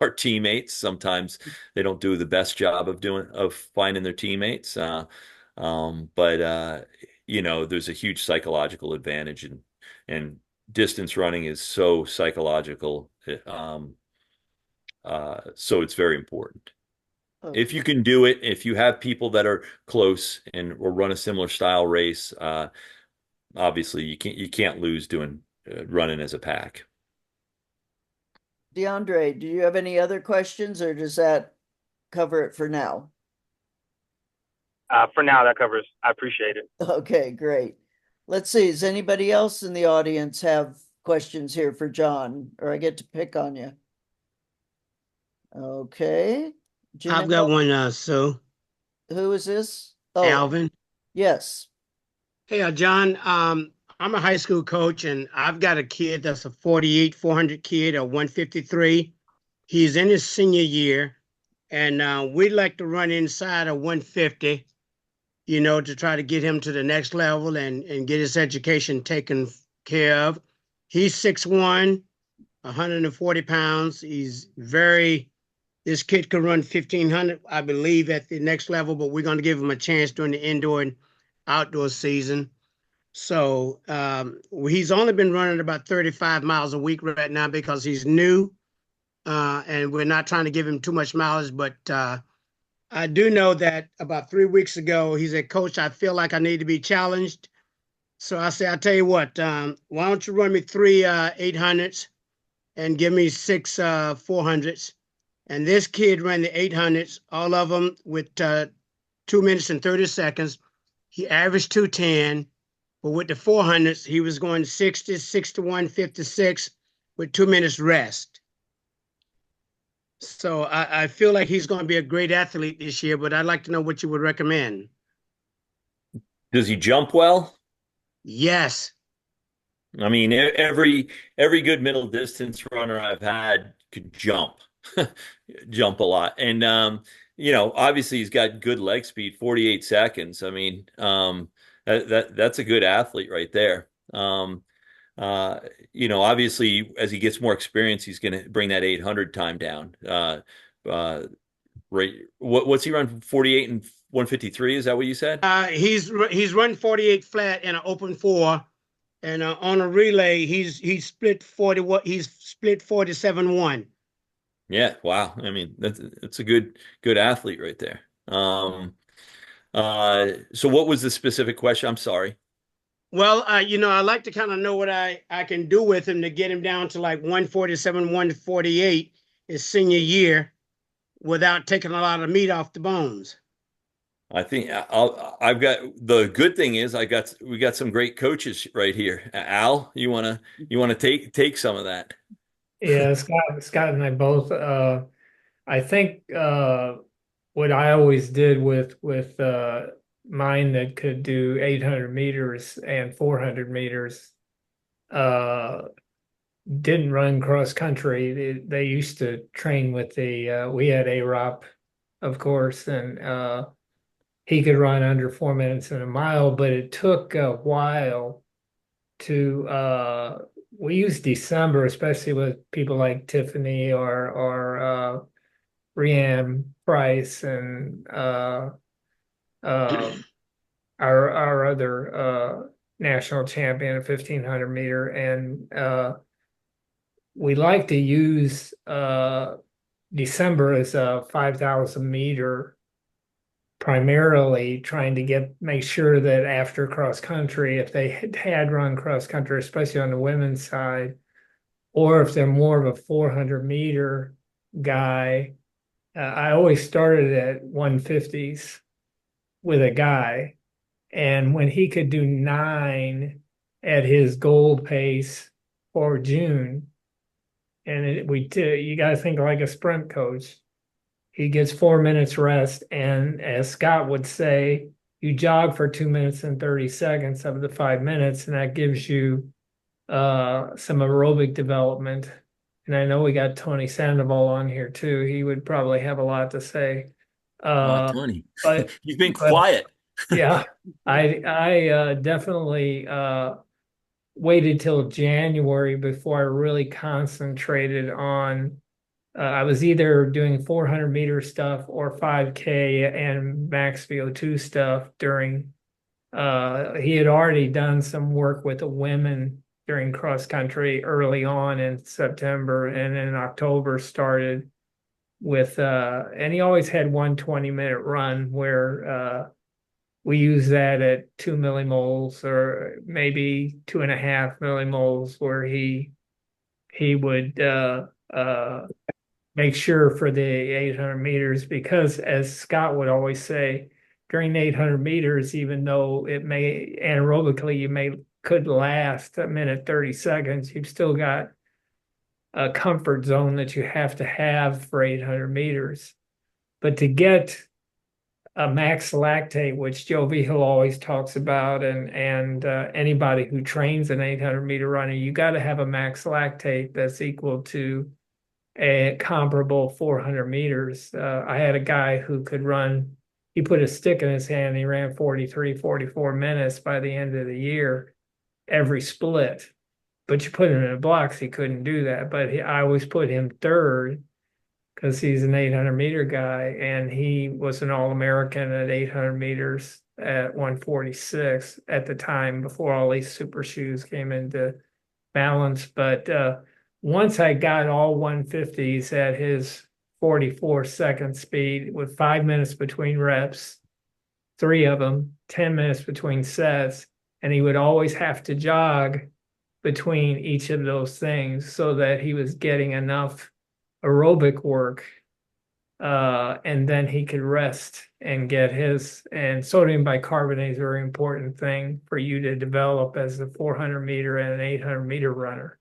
Speaker 2: our teammates. Sometimes they don't do the best job of finding their teammates. But there's a huge psychological advantage, and distance running is so psychological. So it's very important. If you can do it, if you have people that are close or run a similar style race, obviously you can't lose doing running as a pack.
Speaker 1: DeAndre, do you have any other questions, or does that cover it for now?
Speaker 6: For now, that covers. I appreciate it.
Speaker 1: Okay, great. Let's see. Does anybody else in the audience have questions here for John, or I get to pick on you? Okay.
Speaker 7: I've got one, Sue.
Speaker 1: Who is this? Oh,
Speaker 7: Alvin.
Speaker 1: yes.
Speaker 7: Hey, John. I'm a high school coach, and I've got a kid that's a 48, 400 kid, a 153. He's in his senior year, and we'd like to run inside a 150, to try to get him to the next level and get his education taken care of. He's 6'1", 140 pounds. This kid could run 1,500, I believe, at the next level, but we're going to give him a chance during the indoor and outdoor season. So he's only been running about 35 miles a week right now because he's new, and we're not trying to give him too much mileage. But I do know that about 3 weeks ago, he said, "Coach, I feel like I need to be challenged." So I said, "I'll tell you what, why don't you run me 3 800s and give me 6 400s?" And this kid ran the 800s, all of them with 2 minutes and 30 seconds. He averaged 210. But with the 400s, he was going 60, 61, 56 with 2 minutes rest. So I feel like he's going to be a great athlete this year, but I'd like to know what you would recommend.
Speaker 2: Does he jump well?
Speaker 7: Yes.
Speaker 2: I mean, every good middle distance runner I've had could jump, jump a lot. And, obviously he's got good leg speed, 48 seconds. I mean, that's a good athlete right there. Obviously as he gets more experience, he's going to bring that 800 time down. Right. What's he run? 48 and 153? Is that what you said?
Speaker 7: He's run 48 flat in an open 4, And on a relay, he's split 47-1.
Speaker 2: Yeah, wow. I mean, that's a good athlete right there. So what was the specific question? I'm sorry.
Speaker 7: Well, I like to kind of know what I can do with him to get him down to like 147, 148 his senior year without taking a lot of meat off the bones.
Speaker 2: I think I've got the good thing is we got some great coaches right here. Al, you wanna take some of that.
Speaker 5: Yeah, Scott and I both. I think what I always did with mine that could do 800 meters and 400 meters uh, didn't run cross country. They used to train with we had AROP, of course, and he could run under 4 minutes in a mile, but it took a while to we use December, especially with people like Tiffany or Rianne Price and uh, our other national champion at 1500 meter, and we like to use December as a 5000 meter, primarily trying to make sure that after cross country, if they had run cross country, especially on the women's side, or if they're more of a 400 meter guy, I always started at 150s with a guy. And when he could do 9 at his goal pace for June, and you got to think like a sprint coach. He gets 4 minutes rest, and as Scott would say, you jog for 2 minutes and 30 seconds of the 5 minutes, and that gives you some aerobic development. And I know we got Tony Sandoval on here too. He would probably have a lot to say.
Speaker 2: Tony,
Speaker 5: But
Speaker 2: you've been
Speaker 5: but
Speaker 2: quiet.
Speaker 5: yeah, I definitely waited till January before I really concentrated on. I was either doing 400 meter stuff or 5K and max VO2 stuff during. He had already done some work with the women during cross country early on in September, and in October started with and he always had 1 20-minute run where we use that at 2 millimoles or maybe 2.5 millimoles, where he would make sure for the 800 meters, because as Scott would always say, during the 800 meters, even though it may anaerobically you may could last a minute 30 seconds, you've still got a comfort zone that you have to have for 800 meters. But to get a max lactate, which Joe Vigil always talks about, and anybody who trains an 800-meter runner, you got to have a max lactate that's equal to a comparable 400 meters. I had a guy who could run, he put a stick in his hand, and he ran 43, 44 minutes by the end of the year, every split. But you put him in the blocks, he couldn't do that. But I always put him third because he's an 800-meter guy, and he was an All-American at 800 meters at 146 at the time before all these super shoes came into balance. But once I got all 150s at his 44-second speed with 5 minutes between reps, 3 of them, 10 minutes between sets, and he would always have to jog between each of those things so that he was getting enough aerobic work, and then he could rest and get his. And sodium bicarbonate is a very important thing for you to develop as a 400-meter and an 800-meter runner.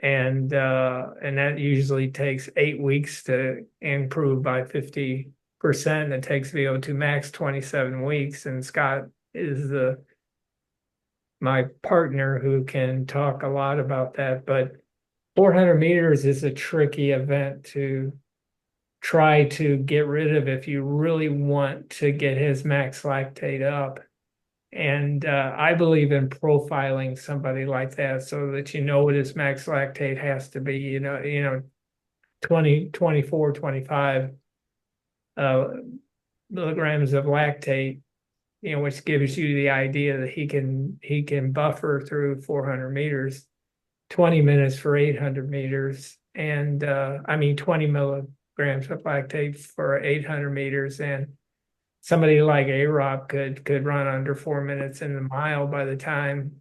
Speaker 5: And that usually takes 8 weeks to improve by 50%. It takes VO2 max 27 weeks. And Scott is my partner who can talk a lot about that. But 400 meters is a tricky event to try to get rid of if you really want to get his max lactate up. And I believe in profiling somebody like that so that you know what his max lactate has to be, 20, 24, 25 milligrams of lactate which gives you the idea that he can buffer through 400 meters, 20 minutes for 800 meters, and 20 milligrams of lactate for 800 meters, and somebody like A-Rob could run under 4 minutes in the mile by the time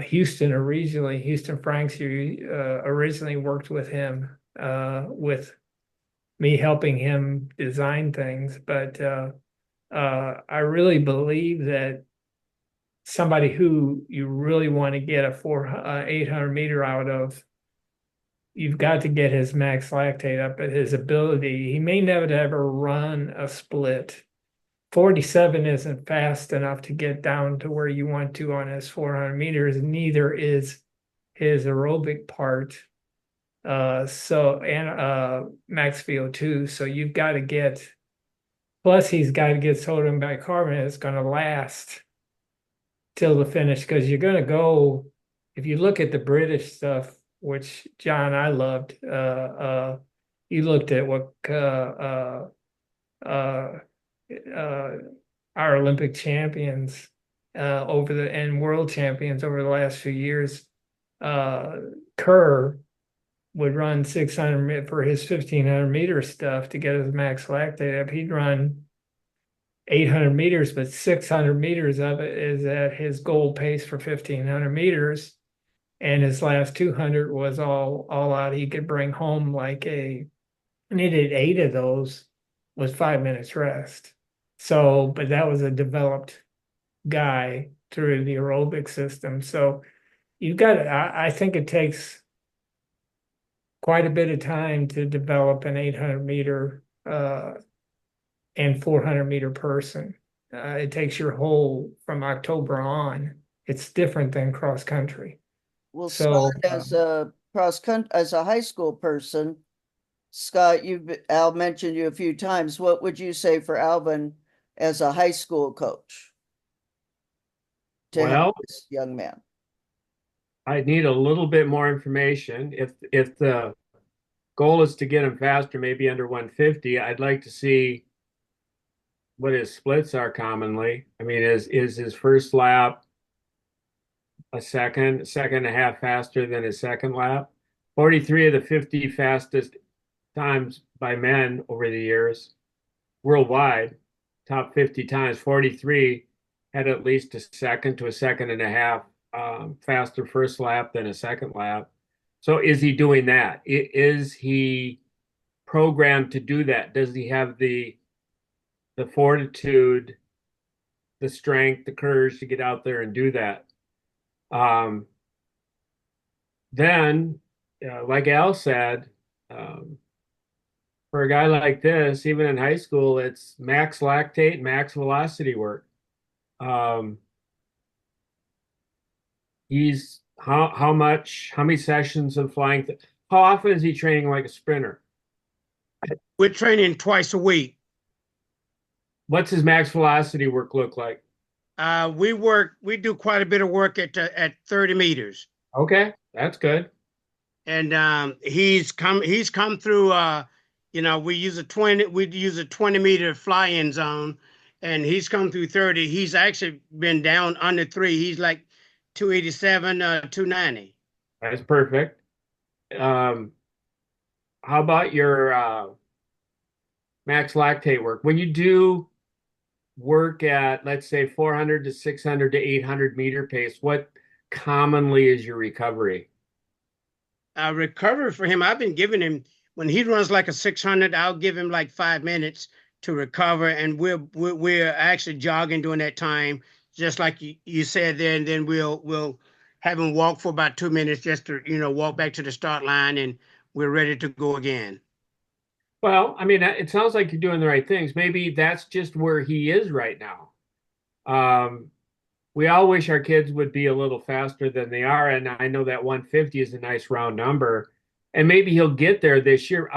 Speaker 5: Houston Franks originally worked with him, with me helping him design things. But I really believe that somebody who you really want to get a 800 meter out of, you've got to get his max lactate up at his ability. He may never ever run a split. 47 isn't fast enough to get down to where you want to on his 400 meters. Neither is his aerobic part. Max VO2. So you've got to get, plus he's got to get sodium bicarbonate. It's going to last till the finish, because you're going to go, if you look at the British stuff, which John, I loved, you looked at what our Olympic champions and world champions over the last few years. Kerr would run 600 for his 1500 meter stuff to get his max lactate up. He'd run 800 meters, but 600 meters of it is at his goal pace for 1500 meters. And his last 200 was all out. He could bring home and he did 8 of those with 5 minutes rest. So, but that was a developed guy through the aerobic system. So you've got, I think it takes quite a bit of time to develop an 800 meter and 400 meter person. It takes your whole, from October on. It's different than cross country.
Speaker 1: Well,
Speaker 5: So,
Speaker 1: Scott, as a high school person, Scott, Al mentioned you a few times. What would you say for Alvin as a high school coach to help this young man?
Speaker 8: I need a little bit more information. If the goal is to get him faster, maybe under 150, I'd like to see what his splits are commonly. I mean, is his first lap a second and a half faster than his second lap? 43 of the 50 fastest times by men over the years worldwide, top 50 times, 43 had at least a second to a second and a half faster first lap than a second lap. So is he doing that? Is he programmed to do that? Does he have the fortitude, the strength, the courage to get out there and do that? Then, like Al said, for a guy like this, even in high school, it's max lactate, max velocity work. He's how many sessions of flying? How often is he training like a sprinter?
Speaker 7: We're training twice a week.
Speaker 8: What's his max velocity work look like?
Speaker 7: We do quite a bit of work at 30 meters.
Speaker 8: Okay, that's good.
Speaker 7: And he's come through. We use a 20 meter fly-in zone, and he's come through 30. He's actually been down under 3. He's like 287, 290.
Speaker 8: That's perfect. How about your max lactate work? When you do work at, let's say, 400 to 600 to 800 meter pace, what commonly is your recovery?
Speaker 7: Recovery for him, I've been giving him, when he runs like a 600, I'll give him like 5 minutes to recover, and we're actually jogging during that time, just like you said there, and then we'll have him walk for about 2 minutes just to walk back to the start line, and we're ready to go again.
Speaker 8: Well, I mean, it sounds like you're doing the right things. Maybe that's just where he is right now. We all wish our kids would be a little faster than they are, and I know that 150 is a nice round number, and maybe he'll get there this year.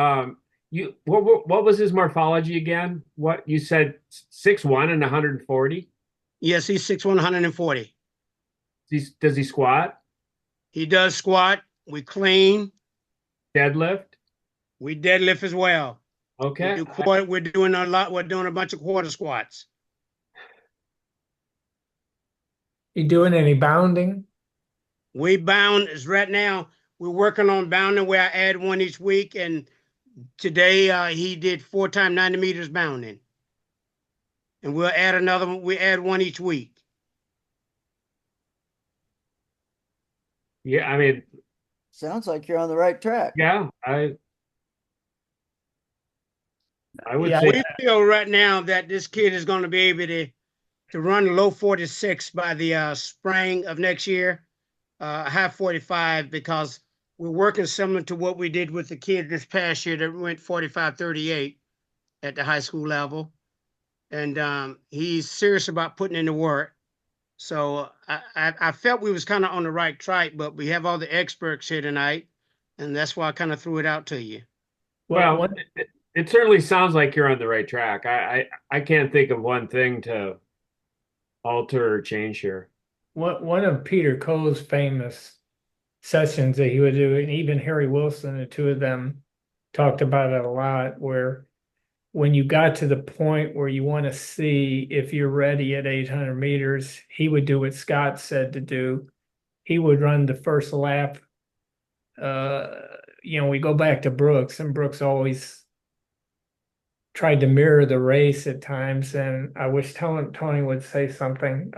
Speaker 8: What was his morphology again? What you said, 6'1" and 140?
Speaker 7: Yes, he's 6'1", 140.
Speaker 8: Does he squat?
Speaker 7: He does squat. We clean.
Speaker 8: Deadlift?
Speaker 7: We deadlift as well.
Speaker 8: Okay.
Speaker 7: We're doing a lot. We're doing a bunch of quarter squats.
Speaker 5: You doing any bounding?
Speaker 7: We bound is right now. We're working on bounding where I add one each week. And today he did 4 times 90 meters bounding. And we'll add another one. We add one each week.
Speaker 8: Yeah, I mean,
Speaker 1: Sounds like you're on the right track.
Speaker 8: yeah, I would
Speaker 5: Yeah,
Speaker 8: say
Speaker 7: We feel right now that this kid is going to be able to run low 46 by the spring of next year, high 45, because we're working similar to what we did with the kid this past year that went 45-38 at the high school level. And he's serious about putting in the work. So I felt we was kind of on the right track, but we have all the experts here tonight, and that's why I kind of threw it out to you.
Speaker 5: well,
Speaker 8: well, it certainly sounds like you're on the right track. I can't think of one thing to alter or change here.
Speaker 5: one of Peter Coe's famous sessions that he would do, and even Harry Wilson, the two of them talked about it a lot, where when you got to the point where you want to see if you're ready at 800 meters, he would do what Scott said to do. He would run the first lap. We go back to Brooks, and Brooks always tried to mirror the race at times. And I wish Tony would say something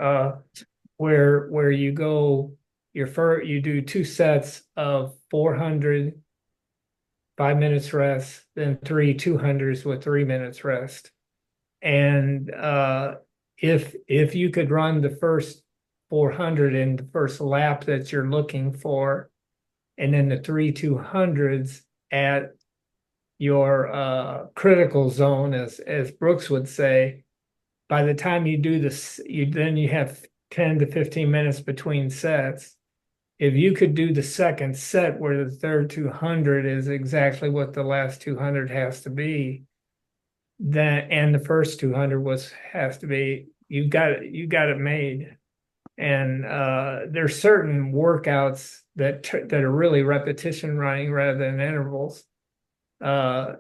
Speaker 5: where you go you do 2 sets of 400, 5 minutes rest, then 3 200s with 3 minutes rest. And if you could run the first 400 in the first lap that you're looking for, and then the 3 200s at your critical zone, as Brooks would say, by the time you do this, you have 10 to 15 minutes between sets. If you could do the second set where the third 200 is exactly what the last 200 has to be, then and the first 200 has to be, you got it made. And there's certain workouts that are really repetition running rather than intervals. That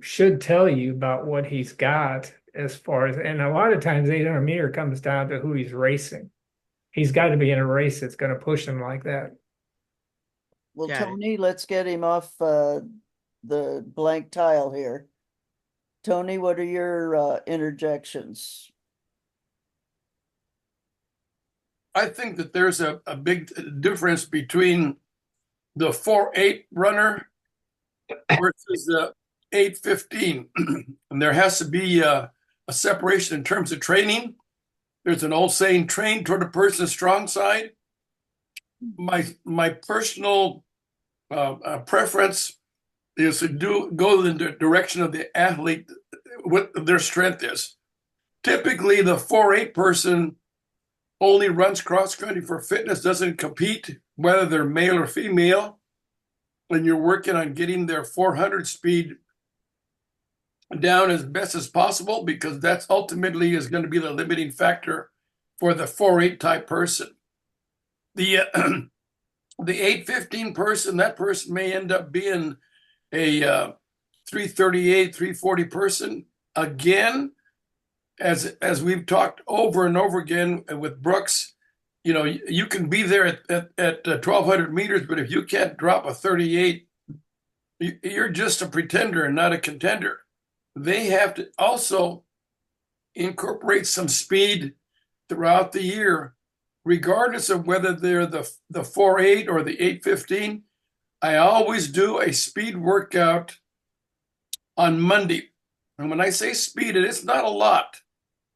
Speaker 5: should tell you about what he's got as far as, and a lot of times 800 meter comes down to who he's racing. He's got to be in a race that's going to push him like that.
Speaker 1: Well,
Speaker 7: Got it.
Speaker 1: Tony, let's get him off the blank tile here. Tony, what are your interjections?
Speaker 9: I think that there's a big difference between the 4.8 runner versus the 8.15. And there has to be a separation in terms of training. There's an old saying, train toward a person's strong side. My personal preference is to go in the direction of the athlete, what their strength is. Typically, the 4.8 person only runs cross country for fitness, doesn't compete, whether they're male or female. And you're working on getting their 400 speed down as best as possible, because that's ultimately is going to be the limiting factor for the 4.8 type person. The 8.15 person, that person may end up being a 3.38, 3.40 person. Again, as we've talked over and over again with Brooks, you can be there at 1,200 meters, but if you can't drop a 38, you're just a pretender and not a contender. They have to also incorporate some speed throughout the year, regardless of whether they're the 4.8 or the 8.15. I always do a speed workout on Monday. And when I say speed, it's not a lot,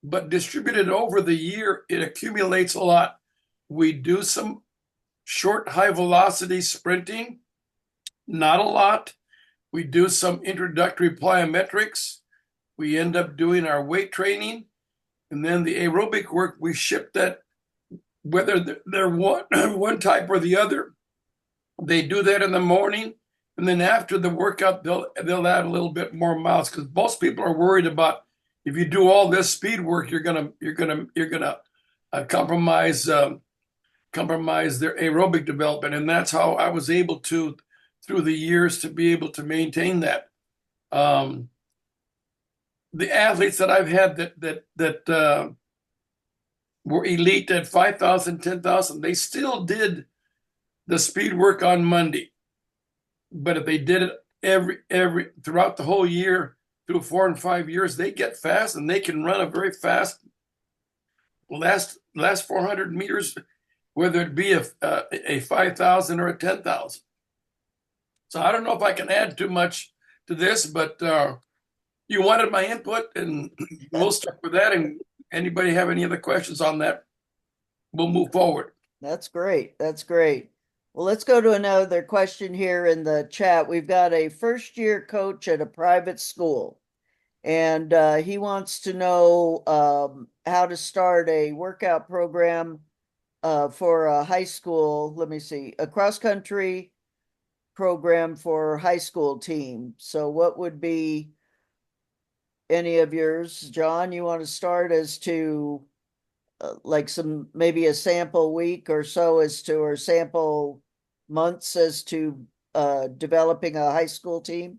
Speaker 9: but distributed over the year, it accumulates a lot. We do some short, high velocity sprinting, not a lot. We do some introductory plyometrics. We end up doing our weight training. And then the aerobic work, we ship that, whether they're one type or the other. They do that in the morning. And then after the workout, they'll add a little bit more miles, because most people are worried about, if you do all this speed work, you're gonna compromise their aerobic development. And that's how I was able to, through the years, to be able to maintain that. Um, the athletes that I've had that were elite at 5,000, 10,000, they still did the speed work on Monday. But if they did it every throughout the whole year, through 4 and 5 years, they get fast and they can run a very fast last 400 meters, whether it be a 5,000 or a 10,000. So I don't know if I can add too much to this, but you wanted my input, and we'll start with that. And anybody have any other questions on that, we'll move forward.
Speaker 1: That's great. That's great. Well, let's go to another question here in the chat. We've got a first-year coach at a private school, and he wants to know how to start a workout program for a high school. Let me see, a cross-country program for high school team. So what would be any of yours? John, you want to start as to like maybe a sample week or so as to, or sample months as to developing a high school team?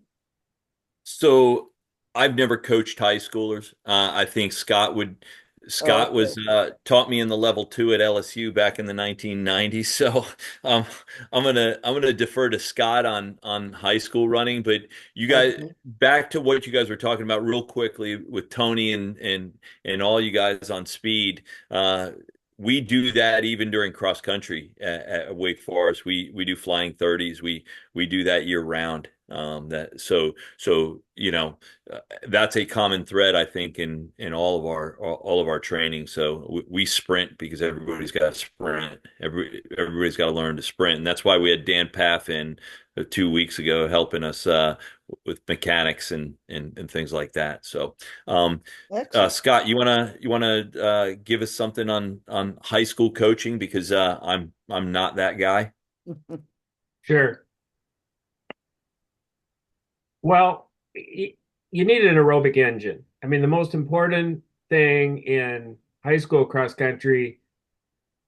Speaker 2: So I've never coached high schoolers. I think Scott would. Scott
Speaker 1: Okay.
Speaker 2: was taught me in the level two at LSU back in the 1990s. So um, I'm gonna defer to Scott on high school running. But you guys,
Speaker 1: Okay.
Speaker 2: back to what you guys were talking about real quickly with Tony and all you guys on speed. We do that even during cross country at Wake Forest. We do flying 30s. We do that year round. So that's a common thread, I think, in all of our training. So we sprint because everybody's got to sprint. Everybody's got to learn to sprint, and that's why we had Dan Paff in 2 weeks ago helping us with mechanics and things like that. So,
Speaker 1: Excellent.
Speaker 2: Scott, you wanna give us something on high school coaching because I'm not that guy.
Speaker 8: Sure. Well, you need an aerobic engine. I mean, the most important thing in high school cross country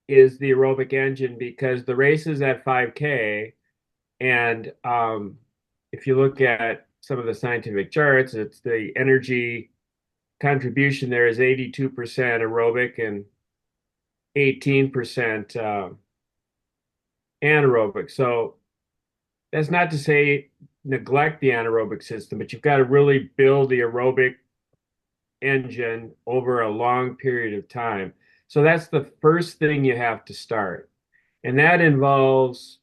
Speaker 8: is the aerobic engine because the race is at 5K. And if you look at some of the scientific charts, it's the energy contribution there is 82% aerobic and 18% anaerobic. So that's not to say neglect the anaerobic system, but you've got to really build the aerobic engine over a long period of time. So that's the first thing you have to start. And that involves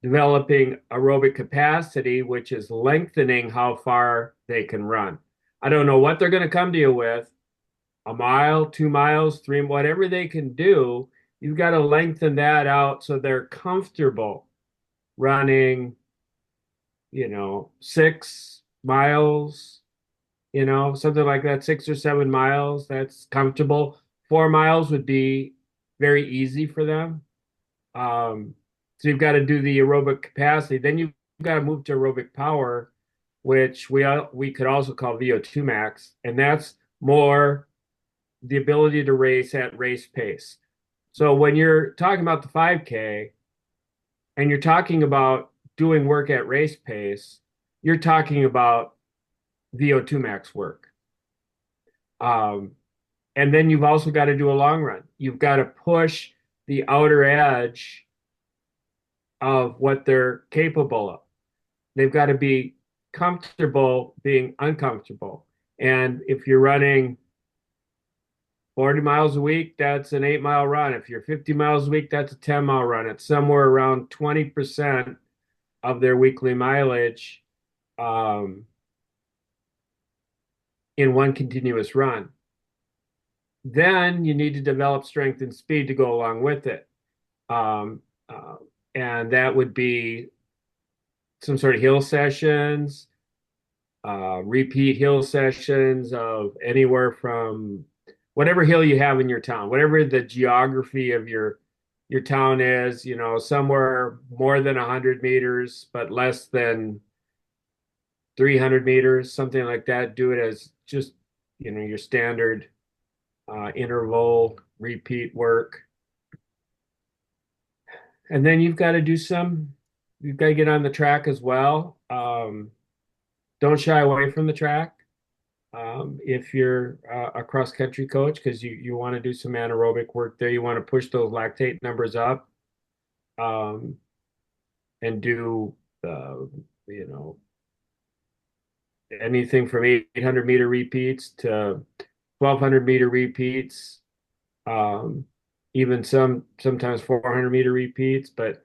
Speaker 8: developing aerobic capacity, which is lengthening how far they can run. I don't know what they're going to come to you with, a mile, 2 miles, three, whatever they can do. You've got to lengthen that out so they're comfortable running, 6 miles, something like that, 6 or 7 miles. That's comfortable. 4 miles would be very easy for them. So you've got to do the aerobic capacity. Then you've got to move to aerobic power, which we could also call VO2 max, and that's more the ability to race at race pace. So when you're talking about the 5K and you're talking about doing work at race pace, you're talking about VO2 max work. And then you've also got to do a long run. You've got to push the outer edge of what they're capable of. They've got to be comfortable being uncomfortable. And if you're running 40 miles a week, that's an 8 mile run. If you're 50 miles a week, that's a 10 mile run. It's somewhere around 20% of their weekly mileage in one continuous run. Then you need to develop strength and speed to go along with it. And that would be some sort of hill sessions, repeat hill sessions of anywhere from whatever hill you have in your town, whatever the geography of your town is, somewhere more than 100 meters, but less than 300 meters, something like that. Do it as just, your standard interval repeat work. And then you've got to get on the track as well. don't shy away from the track. If you're a cross country coach, because you want to do some anaerobic work there, you want to push those lactate numbers up, um, and do you know anything from 800-meter repeats to 1200-meter repeats, um, even sometimes 400-meter repeats. But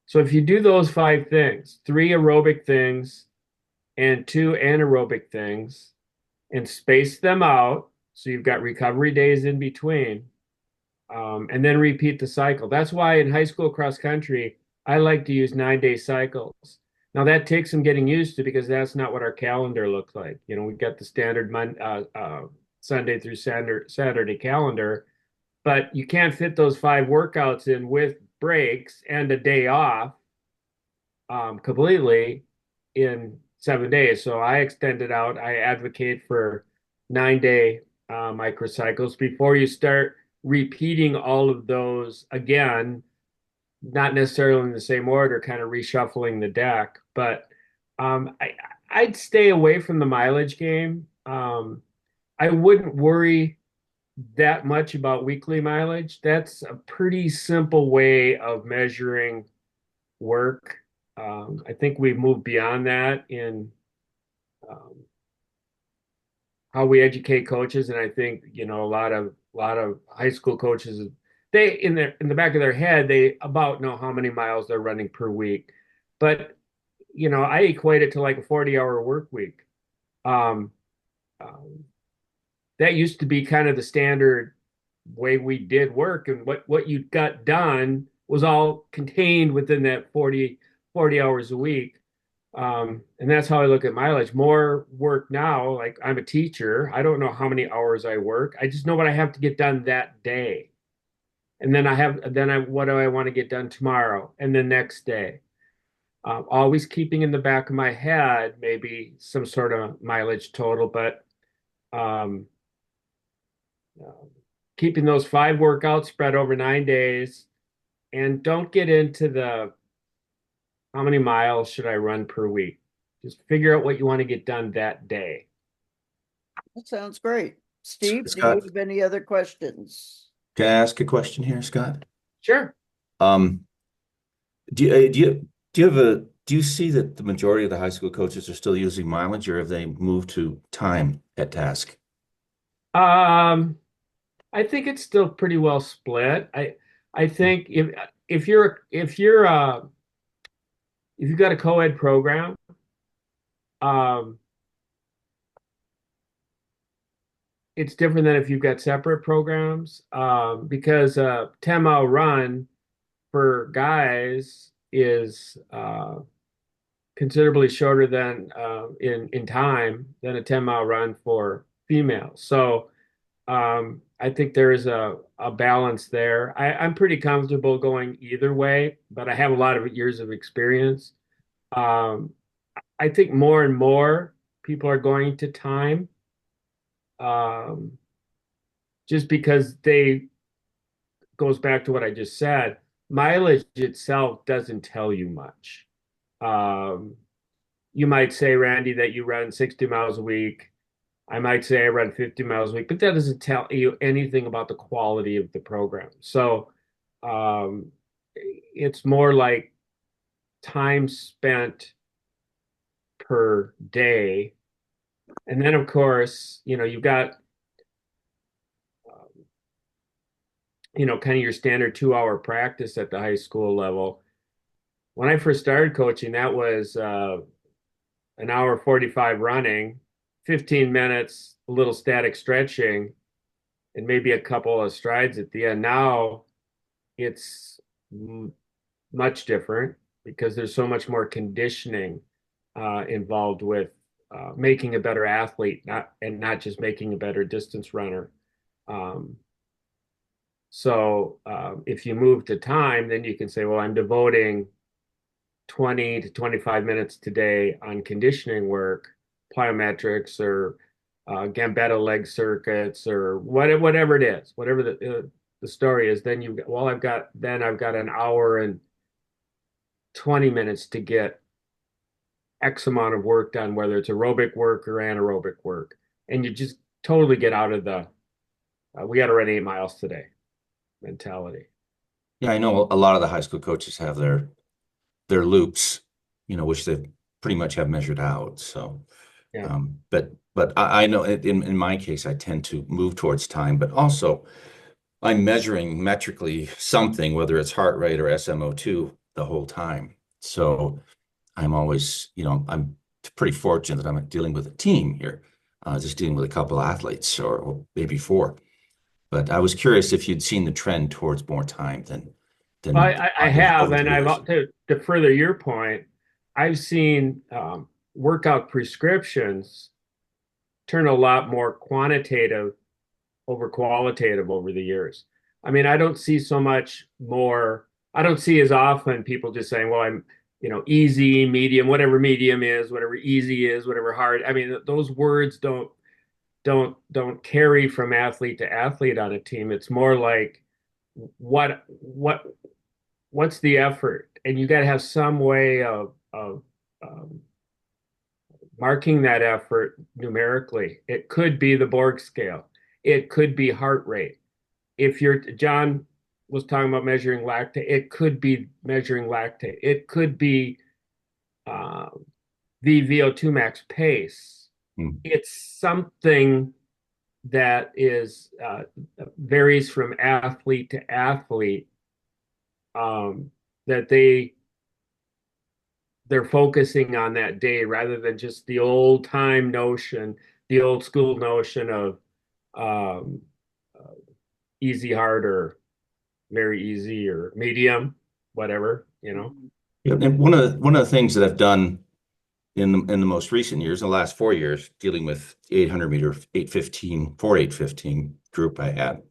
Speaker 8: so if you do those 5 things, 3 aerobic things and 2 anaerobic things, and space them out, so you've got recovery days in between, and then repeat the cycle. That's why in high school cross country, I like to use 9-day cycles. Now that takes some getting used to, because that's not what our calendar looks like. We've got the standard Sunday through Saturday calendar, but you can't fit those 5 workouts in with breaks and a day off completely in 7 days. So I extend it out. I advocate for 9-day microcycles before you start repeating all of those again, not necessarily in the same order, kind of reshuffling the deck. But I'd stay away from the mileage game. I wouldn't worry that much about weekly mileage. That's a pretty simple way of measuring work. I think we've moved beyond that in um, how we educate coaches, and I think a lot of high school coaches, they in the back of their head, they about know how many miles they're running per week, but I equate it to like a 40-hour work week. Um, um, that used to be kind of the standard way we did work, and what you got done was all contained within that 40 hours a week. And that's how I look at mileage. More work now, like I'm a teacher. I don't know how many hours I work. I just know what I have to get done that day. And what do I want to get done tomorrow and the next day? Always keeping in the back of my head, maybe some sort of mileage total, but um, uh, keeping those 5 workouts spread over 9 days, and don't get into the how many miles should I run per week. Just figure out what you want to get done that day.
Speaker 1: That sounds great. Steve, do you
Speaker 10: Scott,
Speaker 1: have any other questions?
Speaker 10: can I ask a question here, Scott?
Speaker 8: Sure.
Speaker 10: Um, do you see that the majority of the high school coaches are still using mileage, or have they moved to time at task?
Speaker 8: Um, I think it's still pretty well split. I think if you've got a co-ed program, um, it's different than if you've got separate programs, because a 10-mile run for guys is considerably shorter than in time than a 10-mile run for females. So I think there is a balance there. I'm pretty comfortable going either way, but I have a lot of years of experience. Um, I think more and more people are going to time, um, just because they goes back to what I just said. Mileage itself doesn't tell you much. Um, you might say, Randy, that you run 60 miles a week. I might say I run 50 miles a week, but that doesn't tell you anything about the quality of the program. So um, it's more like time spent per day. And then, of course, you've got, kind of your standard 2-hour practice at the high school level. When I first started coaching, that was an hour 45 running, 15 minutes, a little static stretching, and maybe a couple of strides at the end. Now it's much different, because there's so much more conditioning involved with making a better athlete, not just making a better distance runner. Um, so if you move to time, then you can say, well, I'm devoting 20 to 25 minutes today on conditioning work, plyometrics, or Gambetta leg circuits, or whatever it is, whatever the story is. Then I've got an hour and 20 minutes to get X amount of work done, whether it's aerobic work or anaerobic work. And you just totally get out of the, we got to run 8 miles today mentality.
Speaker 10: Yeah, I know a lot of the high school coaches have their loops, which they pretty much have measured out. So,
Speaker 8: Yeah.
Speaker 10: but I know in my case, I tend to move towards time, but also I'm measuring metrically something, whether it's heart rate or SMO2 the whole time. So I'm always, I'm pretty fortunate that I'm dealing with a team here, just dealing with a couple athletes or maybe four. But I was curious if you'd seen the trend towards more time than
Speaker 8: I have,
Speaker 10: over the
Speaker 8: and
Speaker 10: years.
Speaker 8: to further your point, I've seen workout prescriptions turn a lot more quantitative over qualitative over the years. I mean, I don't see so much more. I don't see as often people just saying, "Well, I'm, easy, medium, whatever medium is, whatever easy is, whatever hard." I mean, those words don't carry from athlete to athlete on a team. It's more like what's the effort, and you got to have some way of um, marking that effort numerically. It could be the Borg scale. It could be heart rate. If John was talking about measuring lactate, it could be measuring lactate. It could be uh, the VO2 max pace.
Speaker 10: Hmm.
Speaker 8: It's something that is varies from athlete to athlete, that they're focusing on that day rather than just the old time notion, the old school notion of um, easy, hard, or very easy, or medium, whatever.
Speaker 10: Yeah, and one of the things that I've done in the most recent years, in the last 4 years, dealing with 800 meter 815 group I had.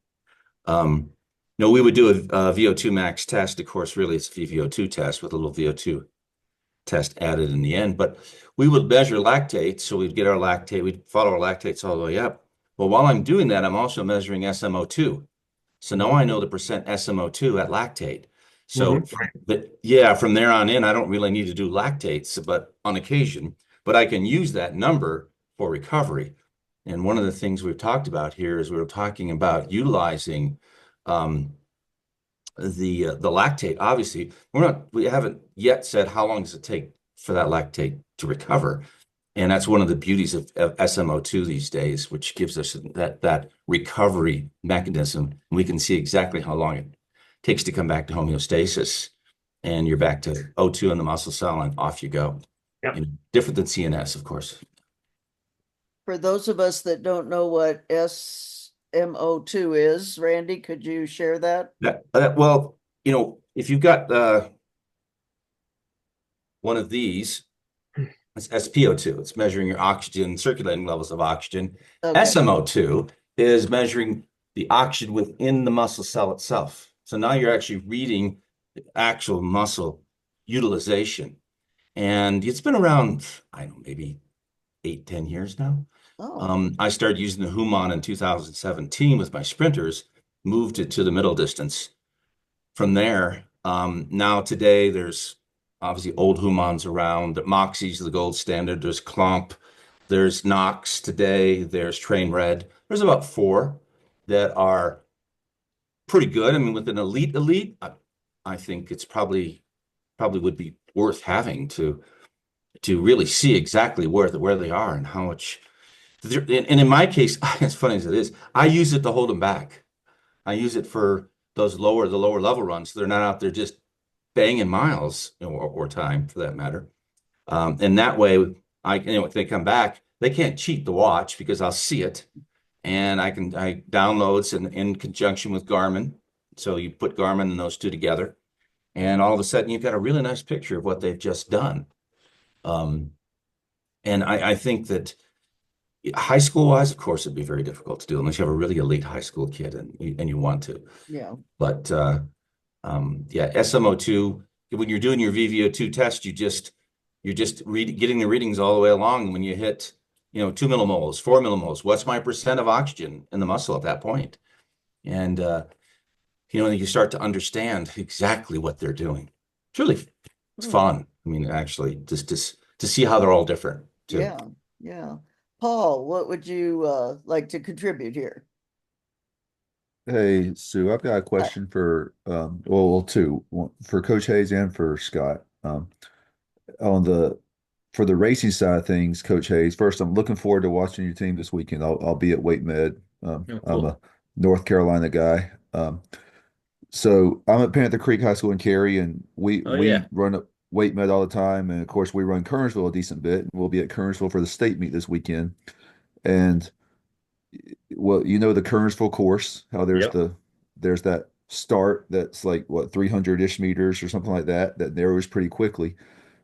Speaker 10: We would do a VO2 max test. Of course, really it's a VO2 test with a little VO2 test added in the end, but we would measure lactate. So we'd get our lactate, we'd follow our lactates all the way up. Well, while I'm doing that, I'm also measuring SMO2. So now I know the percent SMO2 at lactate. So from there on in, I don't really need to do lactates, but on occasion, but I can use that number for recovery. And one of the things we've talked about here is we were talking about utilizing the lactate. Obviously, we haven't yet said how long does it take for that lactate to recover. And that's one of the beauties of SMO2 these days, which gives us that recovery mechanism. We can see exactly how long it takes to come back to homeostasis. And you're back to O2 in the muscle cell and off you go.
Speaker 8: Yep.
Speaker 10: Different than CNS, of course.
Speaker 1: For those of us that don't know what SMO2 is, Randy, could you share that?
Speaker 10: Well, if you've got one of these, it's SpO2. It's measuring your oxygen, circulating levels of oxygen.
Speaker 1: Okay.
Speaker 10: SMO2 is measuring the oxygen within the muscle cell itself. So now you're actually reading the actual muscle utilization. And it's been around, I don't know, maybe 8-10 years now.
Speaker 1: Oh.
Speaker 10: I started using the Human in 2017 with my sprinters, moved it to the middle distance. From there, now today there's obviously old Humans around. Moxie's the gold standard. There's Clomp. There's Knox today. There's Train Red. There's about 4 that are pretty good. I mean, with an elite, I think it's probably would be worth having to really see exactly where they are and how much. And in my case, as funny as it is, I use it to hold them back. I use it for the lower level runs. So they're not out there just banging miles or time for that matter. And that way, if they come back, they can't cheat the watch because I'll see it, and I downloads in conjunction with Garmin. So you put Garmin and those two together, and all of a sudden you've got a really nice picture of what they've just done. And I think that high school wise, of course, it'd be very difficult to do unless you have a really elite high school kid and you want to.
Speaker 1: Yeah.
Speaker 10: But yeah, SMO2, when you're doing your VVO2 test, you're just getting the readings all the way along. When you hit, 2 millimoles, 4 millimoles, what's my percent of oxygen in the muscle at that point? And you start to understand exactly what they're doing. It's really, it's fun. I mean, actually, just to see how they're all different too.
Speaker 1: Yeah, yeah. Paul, what would you like to contribute here?
Speaker 11: Hey, Sue, I've got a
Speaker 1: Hi.
Speaker 11: question for well, two, one for Coach Hayes and for Scott. On the For the racing side of things, Coach Hayes, first, I'm looking forward to watching your team this weekend. I'll be at Wake Med.
Speaker 2: Oh,
Speaker 11: I'm
Speaker 2: cool.
Speaker 11: a North Carolina guy. So I'm at Panther Creek High School in Cary, and
Speaker 2: Oh yeah.
Speaker 11: we run up Wake Med all the time, and of course we run Kernersville a decent bit. And we'll be at Kernersville for the state meet this weekend. And well, you know the Kernersville course, how
Speaker 2: Yep.
Speaker 11: there's that start that's like what 300-ish meters or something like that that narrows pretty quickly.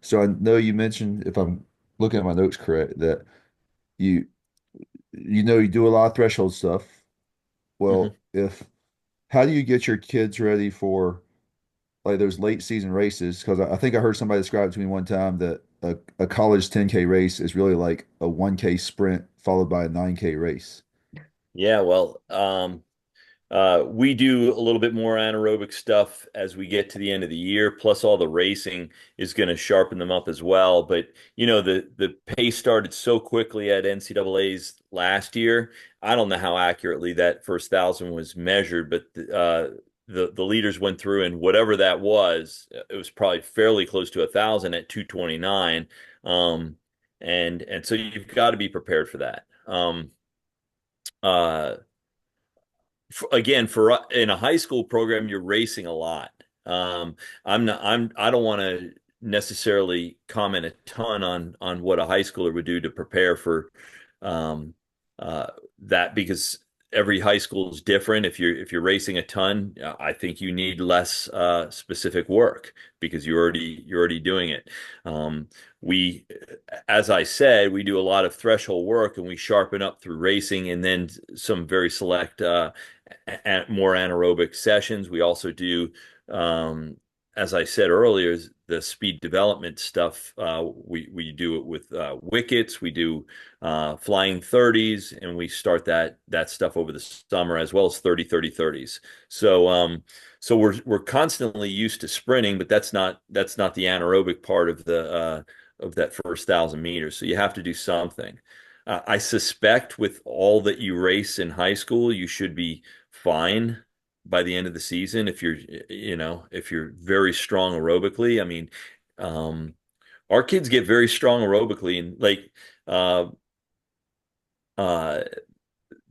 Speaker 11: So I know you mentioned, if I'm looking at my notes correct, that you you do a lot of threshold stuff.
Speaker 2: Hmm.
Speaker 11: Well, if how do you get your kids ready for like those late season races? Because I think I heard somebody describe it to me one time that a college 10K race is really like a 1K sprint followed by a 9K race.
Speaker 2: Yeah, well, we do a little bit more anaerobic stuff as we get to the end of the year, plus all the racing is going to sharpen them up as well. But the pace started so quickly at NCAA's last year. I don't know how accurately that first thousand was measured, but the leaders went through, and whatever that was, it was probably fairly close to 1,000 at 2:29. And so you've got to be prepared for that. Uh, again, for in a high school program, you're racing a lot. I don't want to necessarily comment a ton on what a high schooler would do to prepare for um, uh, that, because every high school is different. If you're racing a ton, I think you need less specific work because you're already doing it. Um, we, as I said, we do a lot of threshold work, and we sharpen up through racing, and then some very select more anaerobic sessions. We also do, as I said earlier, the speed development stuff. We do it with wickets. We do flying 30s, and we start that stuff over the summer, as well as 30-30-30s. So we're constantly used to sprinting, but that's not the anaerobic part of that first 1,000 meters. So you have to do something. I suspect with all that you race in high school, you should be fine by the end of the season if you're very strong aerobically. I mean, um, our kids get very strong aerobically, and like uh, uh,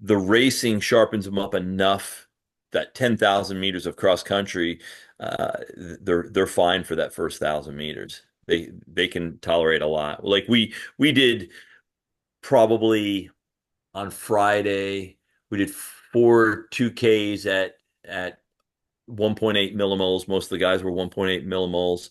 Speaker 2: the racing sharpens them up enough that 10,000 meters of cross country, they're fine for that first 1,000 meters. They can tolerate a lot. Like we did probably on Friday, we did four 2Ks at 1.8 millimoles. Most of the guys were 1.8 millimoles.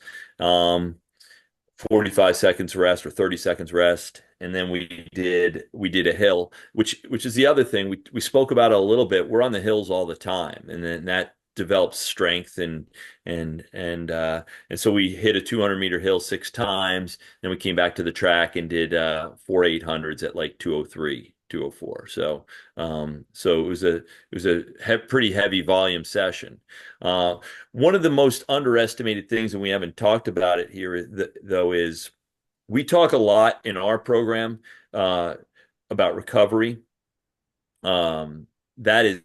Speaker 2: 45 seconds rest or 30 seconds rest, and then we did a hill, which is the other thing we spoke about it a little bit. We're on the hills all the time, and then that develops strength, and so we hit a 200-meter hill 6 times. Then we came back to the track and did 4 800s at like 203, 204. So it was a pretty heavy volume session. One of the most underestimated things, and we haven't talked about it here, though, is we talk a lot in our program uh, about recovery. Um, that is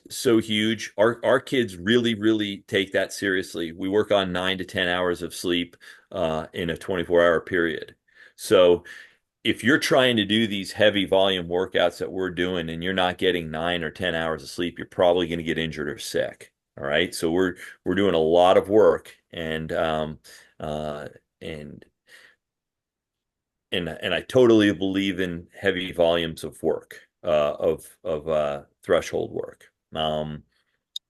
Speaker 2: so huge. Our kids really, really take that seriously. We work on 9 to 10 hours of sleep in a 24-hour period. So if you're trying to do these heavy volume workouts that we're doing and you're not getting 9 or 10 hours of sleep, you're probably going to get injured or sick. All right. So we're doing a lot of work, uh, and and I totally believe in heavy volumes of work, of threshold work.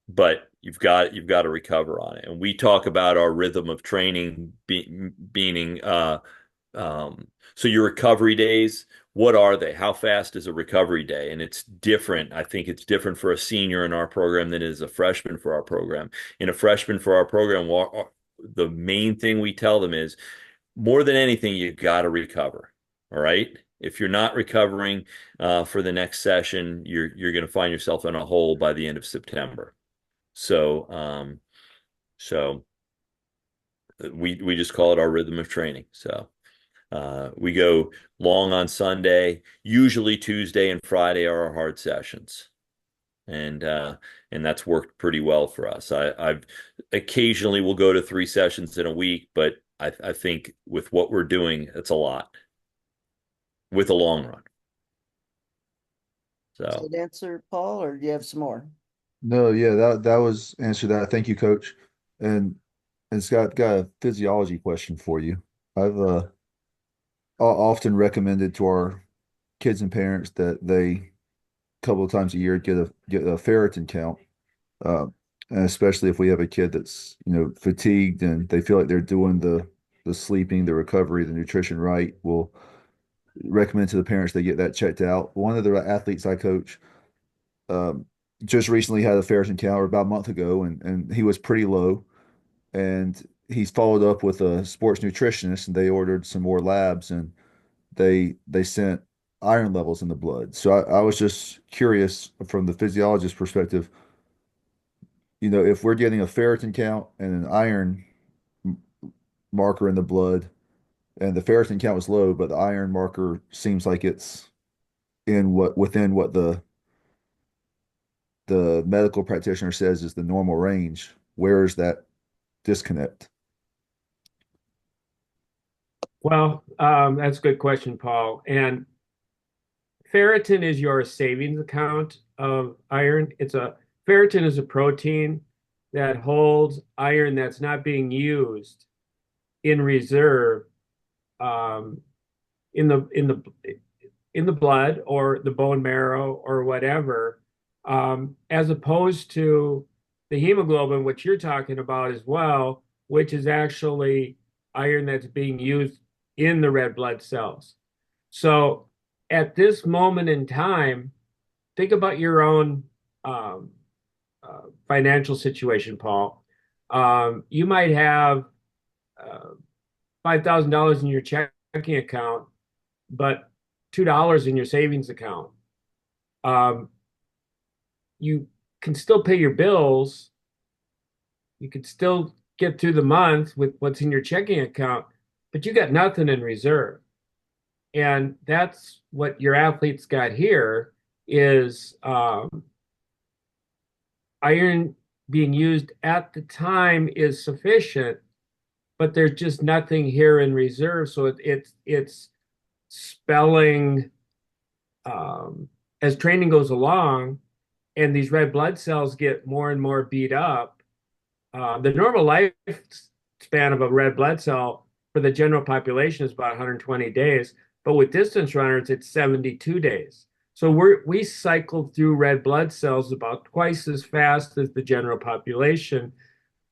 Speaker 2: But you've got to recover on it. And we talk about our rhythm of training being so your recovery days, what are they? How fast is a recovery day? And it's different. I think it's different for a senior in our program than it is a freshman for our program. In a freshman for our program, the main thing we tell them is, more than anything, you got to recover. All right. If you're not recovering for the next session, you're going to find yourself in a hole by the end of September. So we just call it our rhythm of training. So We go long on Sunday. Usually Tuesday and Friday are our hard sessions, and that's worked pretty well for us. I've occasionally will go to 3 sessions in a week, but I think with what we're doing, it's a lot with a long run.
Speaker 1: Does
Speaker 2: So
Speaker 1: that answer, Paul, or do you have some more?
Speaker 11: No, yeah, that was answer that. Thank you, Coach. And Scott, got a physiology question for you. I've often recommended to our kids and parents that they a couple of times a year get a ferritin count. Uh, and especially if we have a kid that's, fatigued and they feel like they're doing the sleeping, the recovery, the nutrition right, we'll recommend to the parents they get that checked out. One of the athletes I coach um, just recently had a ferritin count or about a month ago, and he was pretty low. And he's followed up with a sports nutritionist, and they ordered some more labs, and they sent iron levels in the blood. So I was just curious from the physiologist perspective, if we're getting a ferritin count and an iron marker in the blood, and the ferritin count was low, but the iron marker seems like it's within what the medical practitioner says is the normal range. Where is that disconnect?
Speaker 8: Well, that's a good question, Paul. And ferritin is your savings account of iron. Ferritin is a protein that holds iron that's not being used in reserve um, in the blood or the bone marrow or whatever, as opposed to the hemoglobin, which you're talking about as well, which is actually iron that's being used in the red blood cells. So at this moment in time, think about your own um, financial situation, Paul. You might have $5,000 in your checking account, but $2 in your savings account. Um, you can still pay your bills. You can still get through the month with what's in your checking account, but you got nothing in reserve. And that's what your athletes got here is iron being used at the time is sufficient, but there's just nothing here in reserve. So it's spelling as training goes along and these red blood cells get more and more beat up. The normal lifespan of a red blood cell for the general population is about 120 days, but with distance runners, it's 72 days. So we cycle through red blood cells about twice as fast as the general population.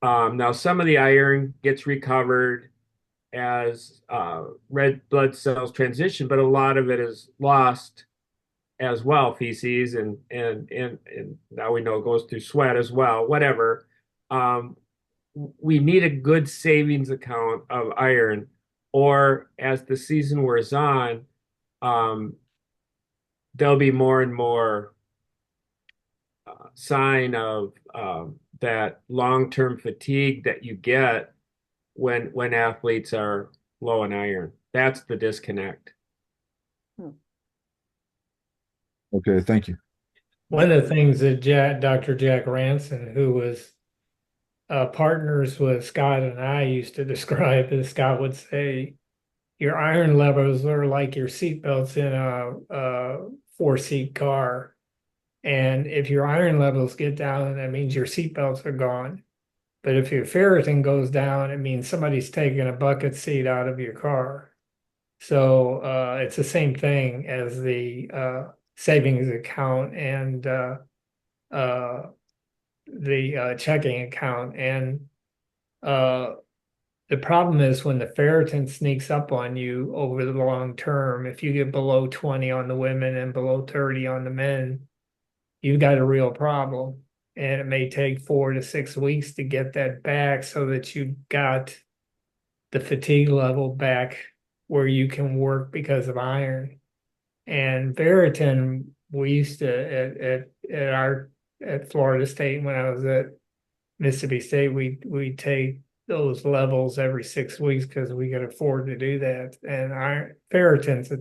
Speaker 8: Now, some of the iron gets recovered as red blood cells transition, but a lot of it is lost as well, feces, and now we know it goes through sweat as well, whatever. Um, we need a good savings account of iron, or as the season wears on, um, there'll be more and more sign of that long-term fatigue that you get when athletes are low in iron. That's the disconnect.
Speaker 11: Okay, thank you.
Speaker 5: One of the things that Dr. Jack Ranson, who was partners with Scott and I, used to describe is Scott would say, your iron levels are like your seatbelts in a four-seat car. And if your iron levels get down, that means your seatbelts are gone. But if your ferritin goes down, it means somebody's taking a bucket seat out of your car. So it's the same thing as the savings account and the checking account. And the problem is when the ferritin sneaks up on you over the long term, if you get below 20 on the women and below 30 on the men, you've got a real problem. And it may take 4 to 6 weeks to get that back so that you got the fatigue level back where you can work because of iron. And ferritin, we used to at Florida State when I was at Mississippi State, we take those levels every 6 weeks because we can afford to do that. And our ferritin's,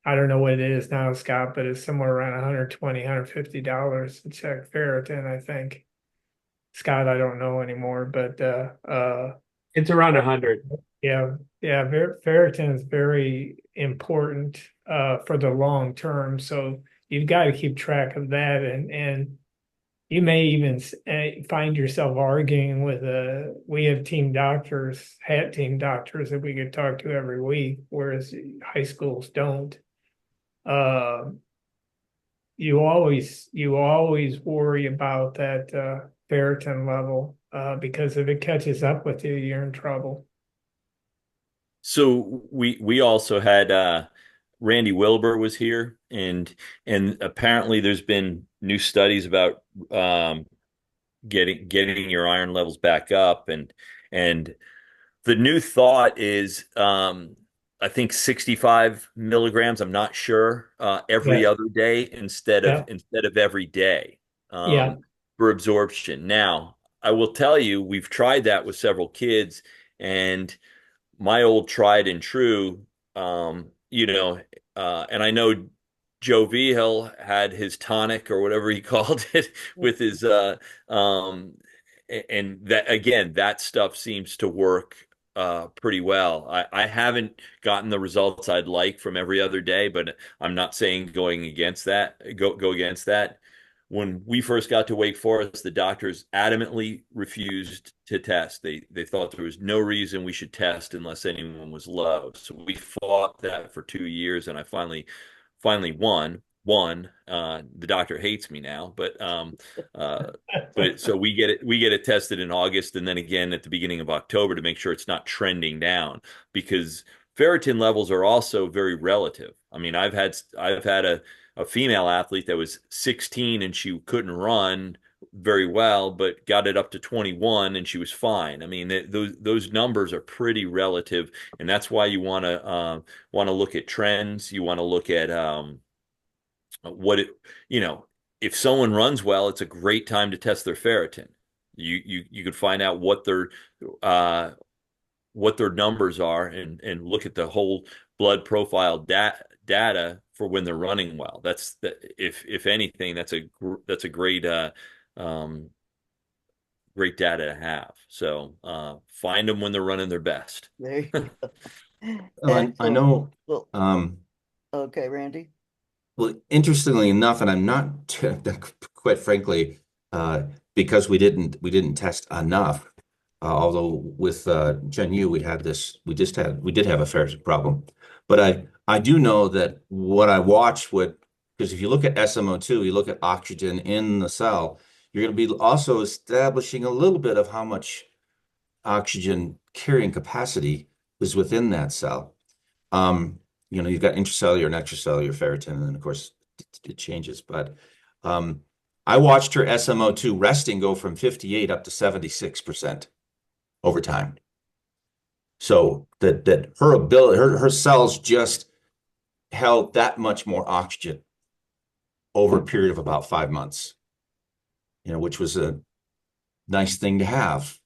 Speaker 5: I don't know what it is now, Scott, but it's somewhere around $120, $150 to check ferritin, I think. Scott, I don't know anymore, but
Speaker 8: It's around 100.
Speaker 5: yeah, ferritin is very important for the long term. So you've got to keep track of that, and you may even find yourself arguing with we have team doctors, had team doctors that we could talk to every week, whereas high schools don't. Uh, you always worry about that ferritin level because if it catches up with you, you're in trouble.
Speaker 2: So we also had Randy Wilbur was here, and apparently there's been new studies about getting your iron levels back up, and the new thought is I think 65 milligrams, I'm not sure, every
Speaker 5: Yeah,
Speaker 2: other day
Speaker 5: yeah,
Speaker 2: instead of every day,
Speaker 5: yeah,
Speaker 2: for absorption. Now, I will tell you, we've tried that with several kids, and my old tried and true, and I know Joe Vigil had his tonic or whatever he called it with his um and that again, that stuff seems to work pretty well. I haven't gotten the results I'd like from every other day, but I'm not saying go against that. When we first got to Wake Forest, the doctors adamantly refused to test. They thought there was no reason we should test unless anyone was low. So we fought that for 2 years, and I finally won. The doctor hates me now, uh, so we get it tested in August, and then again at the beginning of October to make sure it's not trending down, because ferritin levels are also very relative. I mean, I've had a female athlete that was 16 and she couldn't run very well, but got it up to 21 and she was fine. I mean, those numbers are pretty relative, and that's why you want to look at trends. You want to look at what it, you know, if someone runs well, it's a great time to test their ferritin. You could find out uh, what their numbers are, and look at the whole blood profile data for when they're running well. If anything, that's a um, great data to have. So find them when they're running their best.
Speaker 1: There you go.
Speaker 10: Well, I
Speaker 1: Excellent.
Speaker 10: know,
Speaker 1: Well,
Speaker 10: um,
Speaker 1: okay, Randy.
Speaker 10: well, interestingly enough, and I'm not, quite frankly, because we didn't test enough. Although with Gen U, we did have a ferritin problem. But I do know that what I watched would, because if you look at SMO2, you look at oxygen in the cell, you're going to be also establishing a little bit of how much oxygen carrying capacity is within that cell. You've got intracellular and extracellular ferritin, and then of course it changes. But I watched her SMO2 resting go from 58 up to 76% over time. So that her ability, her cells just held that much more oxygen over a period of about 5 months, which was a nice thing to have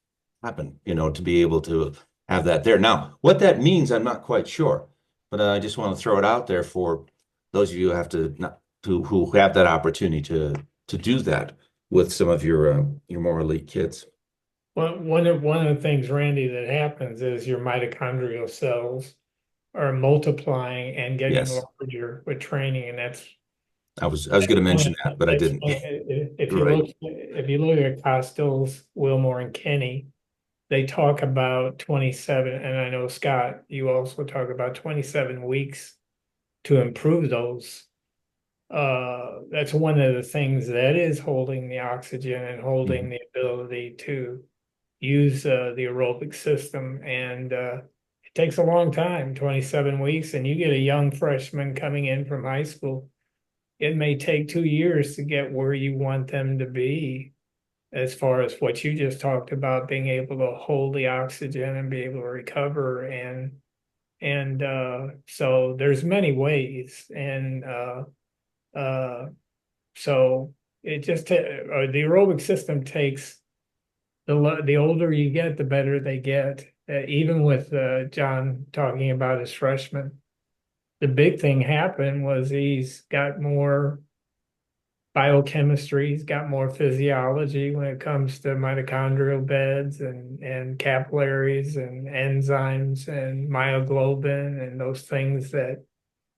Speaker 10: happen, to be able to have that there. Now, what that means, I'm not quite sure, but I just want to throw it out there for those of you who have that opportunity to do that with some of your more elite kids.
Speaker 5: Well, one of the things, Randy, that happens is your mitochondrial cells are multiplying and getting
Speaker 10: Yes,
Speaker 5: larger with training, and
Speaker 10: I was going to mention that, but I didn't.
Speaker 5: if you
Speaker 10: Right.
Speaker 5: look at Costells, Wilmore, and Kenny, they talk about 27, and I know Scott, you also talk about 27 weeks to improve those. That's one of the things that is holding the oxygen and holding the ability to use the aerobic system, and it takes a long time, 27 weeks, and you get a young freshman coming in from high school. It may take 2 years to get where you want them to be, as far as what you just talked about, being able to hold the oxygen and be able to recover, and so there's many ways, and so it just the aerobic system takes the older you get, the better they get. Even with John talking about his freshman, the big thing happened was he's got more biochemistry, he's got more physiology when it comes to mitochondrial beds and capillaries and enzymes and myoglobin and those things that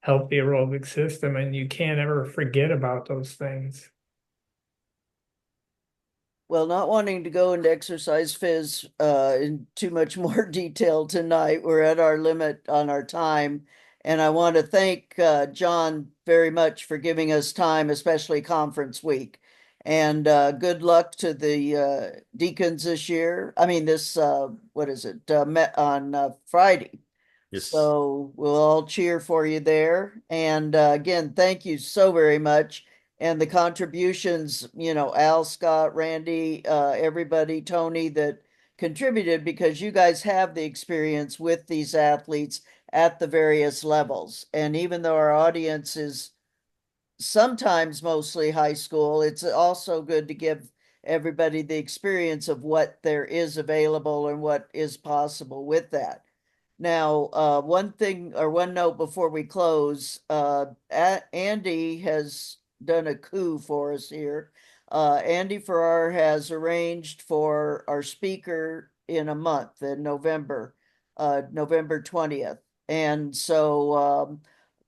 Speaker 5: help the aerobic system. And you can't ever forget about those things.
Speaker 1: Well, not wanting to go into exercise phys in too much more detail tonight. We're at our limit on our time. And I want to thank John very much for giving us time, especially conference week. And good luck to the Deacons this year. I mean, this, what is it, met on Friday.
Speaker 2: Yes.
Speaker 1: So we'll all cheer for you there. And again, thank you so very much. And the contributions, Al, Scott, Randy, everybody, Tony, that contributed, because you guys have the experience with these athletes at the various levels. And even though our audience is sometimes mostly high school, it's also good to give everybody the experience of what there is available and what is possible with that. Now, one thing or one note before we close, Andy has done a coup for us here. Andy Farrar has arranged for our speaker in a month in November, November 20th. And so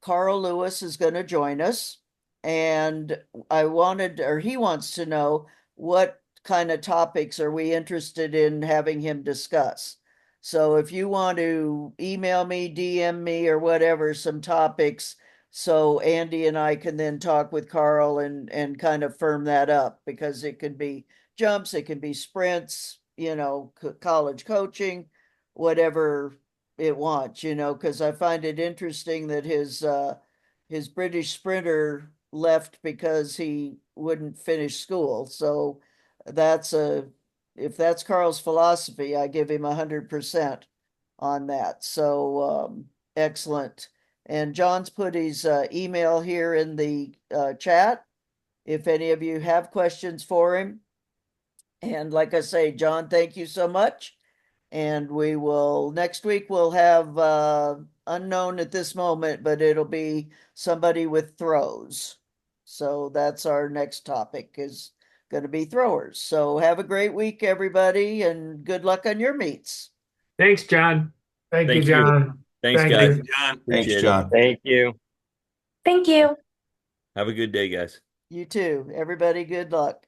Speaker 1: Carl Lewis is going to join us. And he wants to know what kind of topics are we interested in having him discuss. So if you want to email me, DM me, or whatever, some topics, so Andy and I can then talk with Carl and kind of firm that up, because it can be jumps, it can be sprints, college coaching, whatever it wants, because I find it interesting that his British sprinter left because he wouldn't finish school. So that's if that's Carl's philosophy, I give him 100% on that. So excellent. And John's put his email here in the chat if any of you have questions for him. And like I say, John, thank you so much. And next week we'll have unknown at this moment, but it'll be somebody with throws. So that's our next topic, is going to be throwers. So have a great week, everybody, and good luck on your meets.
Speaker 8: Thanks, John.
Speaker 5: Thank you,
Speaker 2: Thank you.
Speaker 5: John.
Speaker 2: Thanks,
Speaker 5: Thank
Speaker 2: guys.
Speaker 5: you.
Speaker 10: Thanks,
Speaker 2: Appreciate it.
Speaker 10: John.
Speaker 6: Thank you.
Speaker 3: Thank you.
Speaker 2: Have a good day, guys.
Speaker 1: You too. Everybody, good luck.